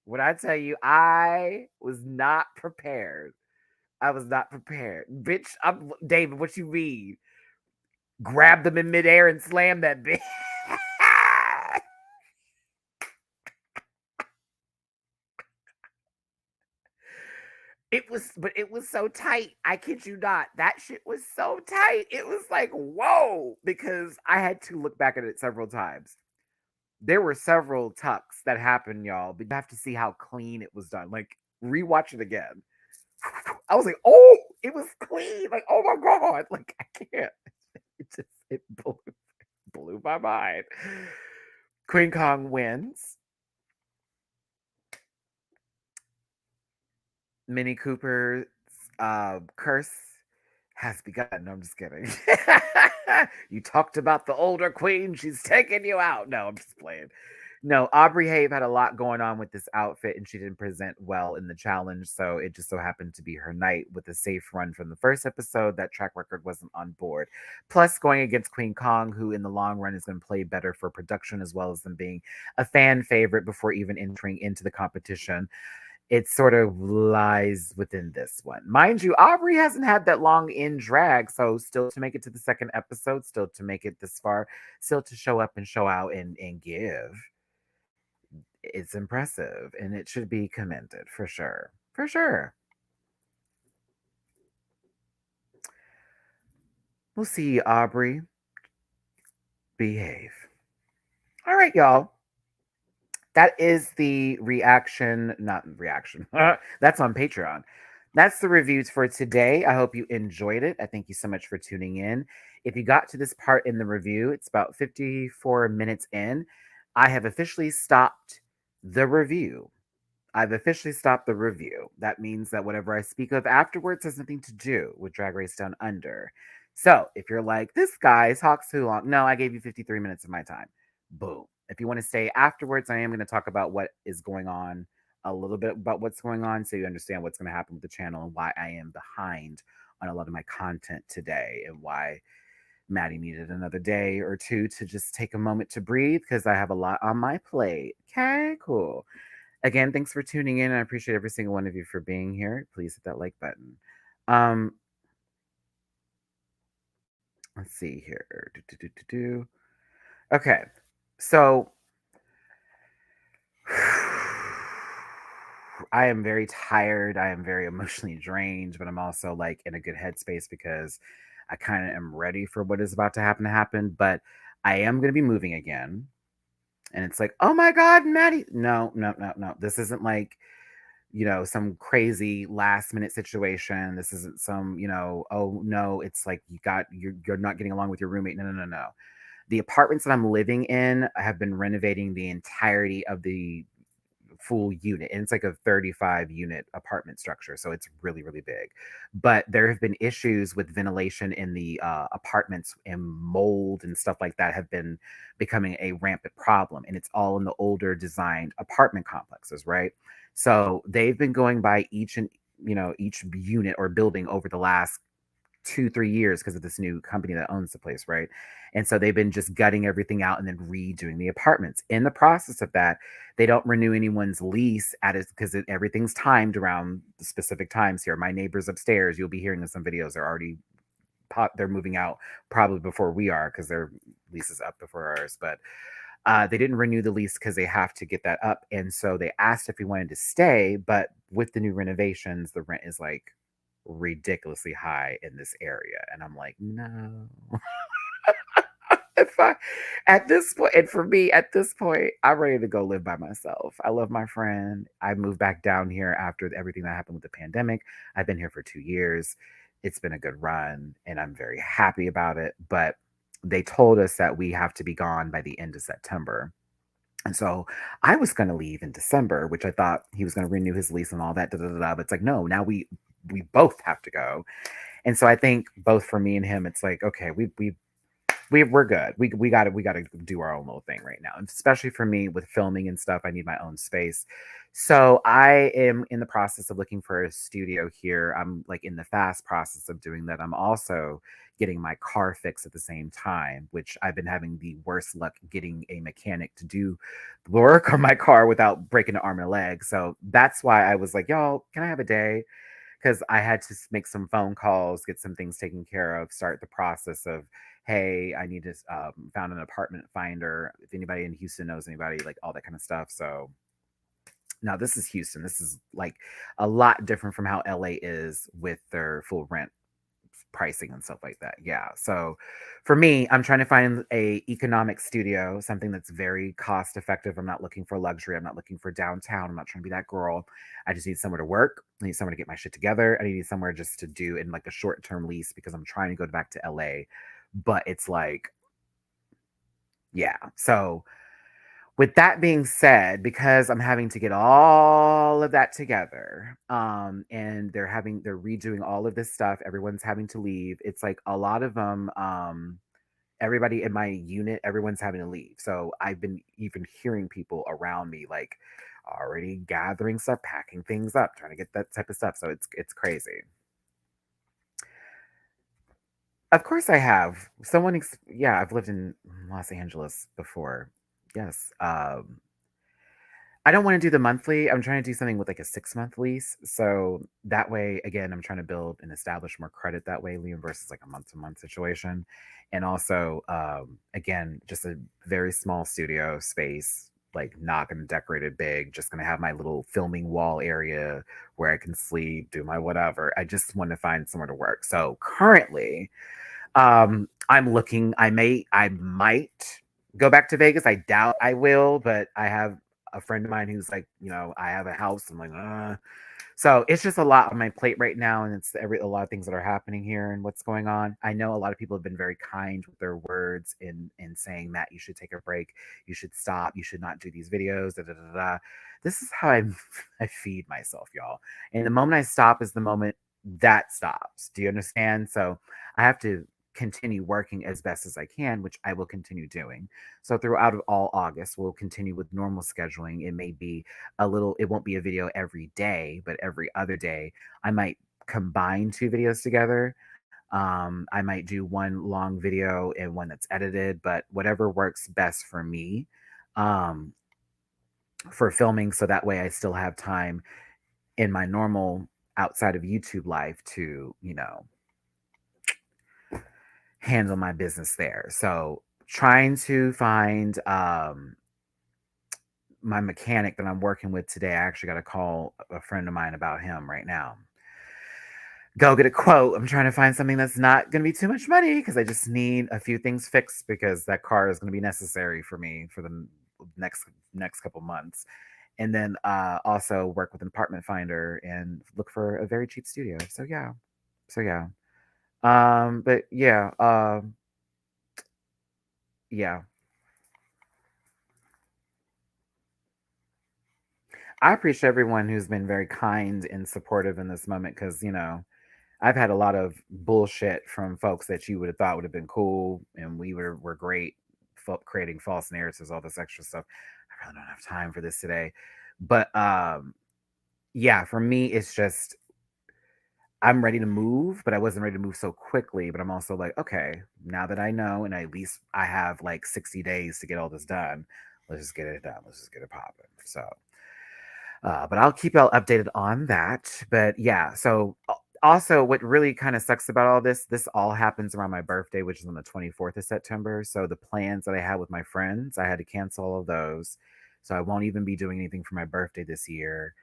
When I tell you, I was not prepared. I was not prepared. Bitch, David, what you mean? Grab them in midair and slam that bitch. It was so tight. I kid you not. That shit was so tight. It was like, whoa, because I had to look back at it several times. There were several tucks that happened, y'all, but you have to see how clean it was done. Like, rewatch it again. I was like, oh, it was clean. Like, oh my God. Like, I can't. It blew my mind. Queen Kong wins. Mini Cooper's curse has begun. No, I'm just kidding. You talked about the older queen. She's taking you out. No, I'm just playing. No, Aubrey Have had a lot going on with this outfit and she didn't present well in the challenge. So it just so happened to be her night with a safe run from the first episode. That track record wasn't on board. Plus, going against Queen Kong, who in the long run is going to play better for production as well as them being a fan favorite before even entering into the competition. It sort of lies within this one. Mind you, Aubrey hasn't had that long in drag, so still to make it to the second episode, still to make it this far, still to show up and show out and give. It's impressive and it should be commended for sure. For sure. We'll see, Aubrey. Behave. All right, y'all. That is the reaction, not reaction. That's on Patreon. That's the reviews for today. I hope you enjoyed it. I thank you so much for tuning in. If you got to this part in the review, it's about 54 minutes in. I have officially stopped the review. I've officially stopped the review. That means that whatever I speak of afterwards has nothing to do with Drag Race Down Under. So if you're like, this guy talks too long, no, I gave you 53 minutes of my time. Boom. If you want to stay afterwards, I am going to talk about what is going on, a little bit about what's going on, so you understand what's going to happen with the channel and why I am behind on a lot of my content today and why Matty needed another day or two to just take a moment to breathe because I have a lot on my plate. Okay, cool. Again, thanks for tuning in. I appreciate every single one of you for being here. Please hit that like button. Um, let's see here. Okay, so I am very tired. I am very emotionally drained, but I'm also like in a good headspace because I kind of am ready for what is about to happen. But I am going to be moving again. And it's like, oh my God, Matty. No, no, no, no. This isn't like, some crazy last minute situation. This isn't some, oh no, it's like you're not getting along with your roommate. No, no, no, no. The apartments that I'm living in, I have been renovating the entirety of the full unit, and it's like a 35 unit apartment structure, so it's really really big. But there have been issues with ventilation in the apartments, and mold and stuff like that have been becoming a rampant problem, and it's all in the older designed apartment complexes, right? So they've been going by each and each unit or building over the last 2 3 years because of this new company that owns the place, right? And so they've been just gutting everything out and then redoing the apartments. In the process of that, they don't renew anyone's lease at it because everything's timed around the specific times here. My neighbors upstairs, you'll be hearing in some videos, they're already they're moving out probably before we are because their lease is up before ours. But they didn't renew the lease because they have to get that up, and so they asked if we wanted to stay. But with the new renovations, the rent is like ridiculously high in this area, and I'm like, no. If I at this point, and for me at this point, I'm ready to go live by myself. I love my friend. I moved back down here after everything that happened with the pandemic. I've been here for 2 years. It's been a good run, and I'm very happy about it. But they told us that we have to be gone by the end of September. And so I was going to leave in December, which I thought he was going to renew his lease and all that. Da, da, da, da. But it's like, no, now we both have to go. And so I think both for me and him, it's like, okay, we're good. We got to do our own little thing right now. And especially for me with filming and stuff, I need my own space. So I am in the process of looking for a studio here. I'm like in the fast process of doing that. I'm also getting my car fixed at the same time, which I've been having the worst luck getting a mechanic to do work on my car without breaking an arm and a leg. So that's why I was like, y'all, can I have a day? Because I had to make some phone calls, get some things taken care of, start the process of, hey, I need to found an apartment finder. If anybody in Houston knows anybody, like all that kind of stuff. So now this is Houston. This is like a lot different from how LA is with their full rent pricing and stuff like that. Yeah. So for me, I'm trying to find a economic studio, something that's very cost effective. I'm not looking for luxury. I'm not looking for downtown. I'm not trying to be that girl. I just need somewhere to work. I need somewhere to get my shit together. I need somewhere just to do in like a short term lease because I'm trying to go back to LA. But it's like, yeah. So with that being said, because I'm having to get all of that together, and they're redoing all of this stuff, everyone's having to leave. It's like a lot of them, everybody in my unit, everyone's having to leave. So I've been even hearing people around me like already gathering stuff, packing things up, trying to get that type of stuff. So it's crazy. Of course I have. Yeah, I've lived in Los Angeles before. Yes. I don't want to do the monthly. I'm trying to do something with like a 6 month lease. So that way, again, I'm trying to build and establish more credit that way, Liam, versus like a month to month situation. And also, again, just a very small studio space, like not going to decorate it big, just going to have my little filming wall area where I can sleep, do my whatever. I just want to find somewhere to work. So currently, I'm looking. I might go back to Vegas. I doubt I will, but I have a friend of mine who's like, I have a house. I'm like, so it's just a lot on my plate right now, and it's a lot of things that are happening here and what's going on. I know a lot of people have been very kind with their words in saying, Matt, you should take a break, you should stop, you should not do these videos. Da, da, da, da. This is how I feed myself, y'all. And the moment I stop is the moment that stops. Do you understand? So I have to continue working as best as I can, which I will continue doing. So throughout of all August, we'll continue with normal scheduling. It may be it won't be a video every day, but every other day. I might combine two videos together. I might do one long video and one that's edited, but whatever works best for me um, for filming. So that way I still have time in my normal outside of YouTube life to, handle my business there. So trying to find my mechanic that I'm working with today. I actually got to call a friend of mine about him right now. Go get a quote. I'm trying to find something that's not going to be too much money because I just need a few things fixed because that car is going to be necessary for me for the next couple months. And then also work with an apartment finder and look for a very cheap studio. So yeah. So yeah. But yeah, yeah. I appreciate everyone who's been very kind and supportive in this moment because, I've had a lot of bullshit from folks that you would have thought would have been cool and were great creating false narratives, all this extra stuff. I really don't have time for this today. But yeah, for me, it's just I'm ready to move, but I wasn't ready to move so quickly. But I'm also like, okay, now that I know, and at least I have like 60 days to get all this done, let's just get it done. Let's just get it popping. So, but I'll keep y'all updated on that. But yeah, so also, what really kind of sucks about all this all happens around my birthday, which is on the 24th of September. So the plans that I had with my friends, I had to cancel all of those. So I won't even be doing anything for my birthday this year.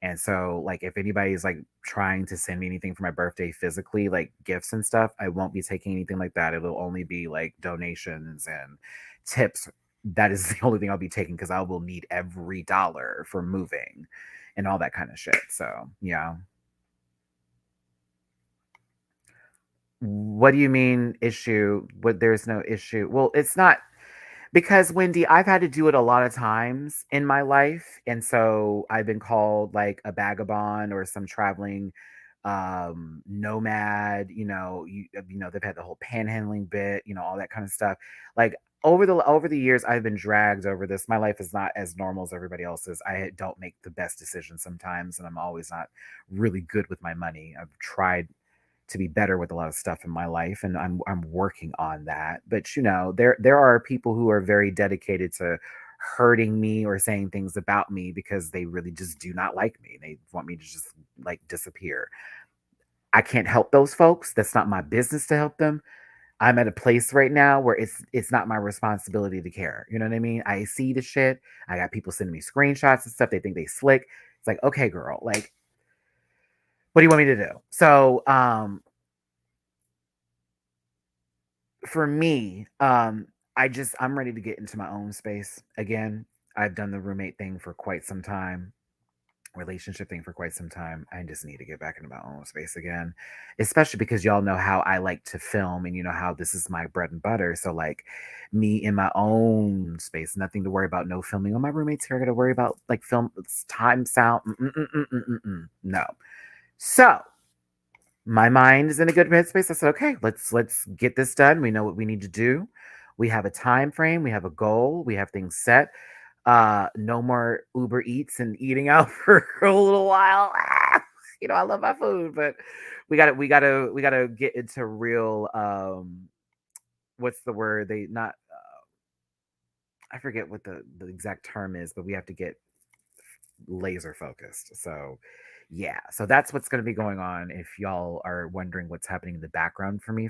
And so, like, if anybody's like trying to send me anything for my birthday physically, like gifts and stuff, I won't be taking anything like that. It'll only be like donations and tips. That is the only thing I'll be taking because I will need every dollar for moving and all that kind of shit. So, yeah. What do you mean issue? What there's no issue? Well, it's not because Wendy, I've had to do it a lot of times in my life, and so I've been called like a vagabond or some traveling nomad. They've had the whole panhandling bit, all that kind of stuff. Like over the years, I've been dragged over this. My life is not as normal as everybody else's. I don't make the best decisions sometimes, and I'm always not really good with my money. I've tried to be better with a lot of stuff in my life, and I'm working on that. But there are people who are very dedicated to hurting me or saying things about me because they really just do not like me. They want me to just like disappear. I can't help those folks. That's not my business to help them. I'm at a place right now where it's not my responsibility to care. You know what I mean? I see the shit. I got people sending me screenshots and stuff. They think they slick. It's like, okay, girl, like, what do you want me to do? So, for me, I'm ready to get into my own space again. I've done the roommate thing for quite some time, relationship thing for quite some time. I just need to get back into my own space again, especially because y'all know how I like to film and you know how this is my bread and butter. So, like, me in my own space, nothing to worry about, no filming. Oh, my roommates here, I got to worry about like film, time, sound. No. So, my mind is in a good headspace. I said, okay, let's get this done. We know what we need to do. We have a time frame, we have a goal, we have things set. No more Uber Eats and eating out for a little while. I love my food, but we gotta get into real what's the word? They not I forget what the exact term is, but we have to get laser focused. So, yeah. So that's what's going to be going on. If y'all are wondering what's happening in the background for me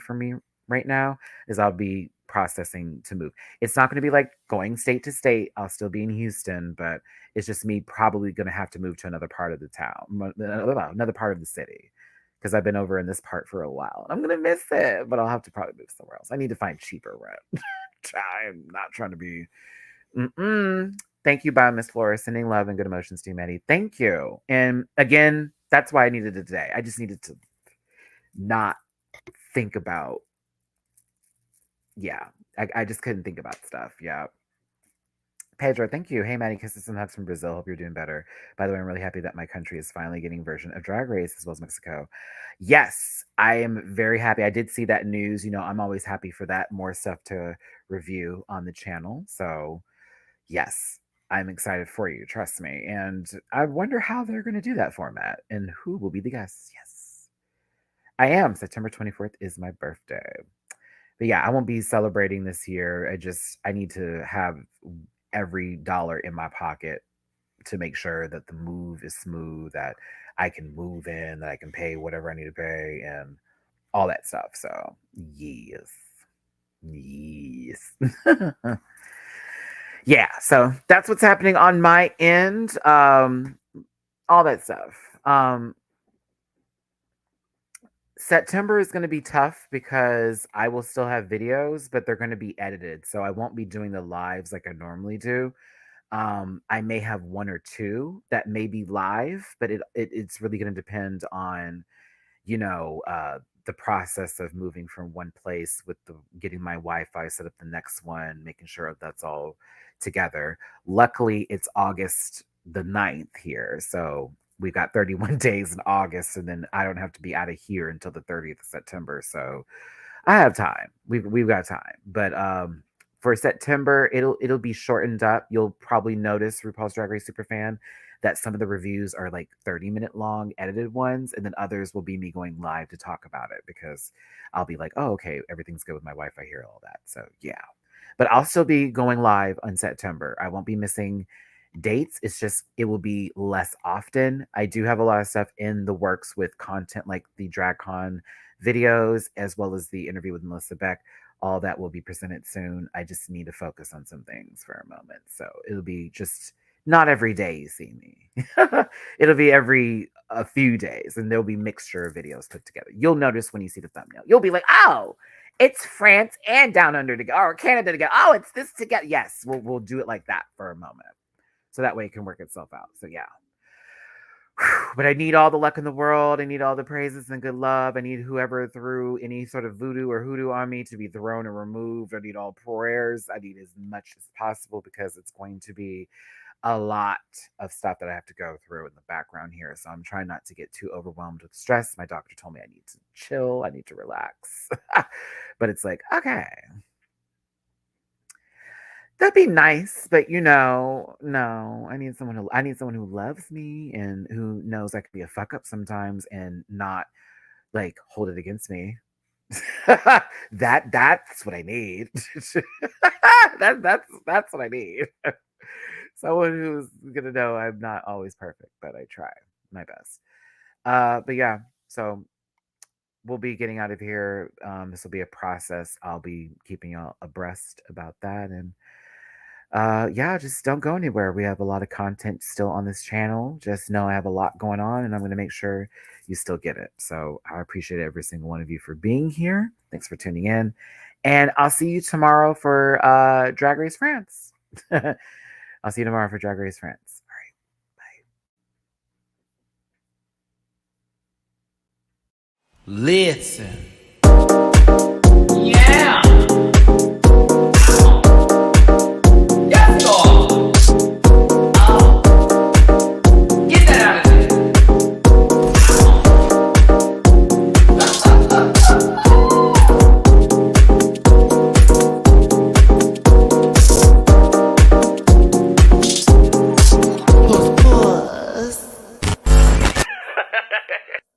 right now, is I'll be processing to move. It's not going to be like going state to state. I'll still be in Houston, but it's just me probably going to have to move to another part of the town, another part of the city. Because I've been over in this part for a while. I'm gonna miss it, but I'll have to probably move somewhere else. I need to find cheaper rent. I'm not trying to be. Mm-mm. Thank you, bye, Miss Flora. Sending love and good emotions to you, Maddie. Thank you. And again, that's why I needed it today. I just needed to not think about, yeah. I just couldn't think about stuff. Yeah. Pedro, thank you. Hey, Maddie, kisses and hugs from Brazil. Hope you're doing better. By the way, I'm really happy that my country is finally getting a version of Drag Race as well as Mexico. Yes, I am very happy. I did see that news. I'm always happy for that. More stuff to review on the channel. So, yes, I'm excited for you, trust me. And I wonder how they're going to do that format and who will be the guests. Yes, I am. September 24th is my birthday. But yeah, I won't be celebrating this year. I need to have every dollar in my pocket to make sure that the move is smooth, that I can move in, that I can pay whatever I need to pay and all that stuff. So, yes. Yes. Yeah, so that's what's happening on my end. All that stuff. September is going to be tough because I will still have videos, but they're going to be edited. So I won't be doing the lives like I normally do. I may have one or two that may be live, but it's really going to depend on the process of moving from one place with the getting my Wi-Fi set up the next one, making sure that's all together. Luckily, it's August the 9th here. So we got 31 days in August, and then I don't have to be out of here until the 30th of September. So I have time. We've got time. But for September, it'll be shortened up. You'll probably notice, RuPaul's Drag Race Superfan, that some of the reviews are like 30-minute long edited ones, and then others will be me going live to talk about it because I'll be like, oh, okay, everything's good with my Wi-Fi here, all that. So yeah. But I'll still be going live in September. I won't be missing dates. It's just it will be less often. I do have a lot of stuff in the works with content like the DragCon videos as well as the interview with Melissa Beck. All that will be presented soon. I just need to focus on some things for a moment. So it'll be just not every day you see me. It'll be every a few days, and there'll be mixture of videos put together. You'll notice when you see the thumbnail. You'll be like, oh, it's France and Down Under together, or Canada together. Oh, it's this together. Yes, we'll do it like that for a moment, so that way it can work itself out. So yeah. But I need all the luck in the world. I need all the praises and good love. I need whoever threw any sort of voodoo or hoodoo on me to be thrown and removed. I need all prayers. I need as much as possible because it's going to be a lot of stuff that I have to go through in the background here. So I'm trying not to get too overwhelmed with stress. My doctor told me I need to chill. I need to relax. But it's like, okay. That'd be nice, but no, I need someone who loves me and who knows I could be a fuck up sometimes and not like hold it against me. That's what I need. That's what I need. Someone who's gonna know I'm not always perfect, but I try my best. But yeah, so we'll be getting out of here. This will be a process. I'll be keeping y'all abreast about that. And yeah, just don't go anywhere. We have a lot of content still on this channel. Just know I have a lot going on, and I'm going to make sure you still get it. So I appreciate every single one of you for being here. Thanks for tuning in. And I'll see you tomorrow for Drag Race France. I'll see you tomorrow for Drag Race France. All right. Bye. Listen. Yeah.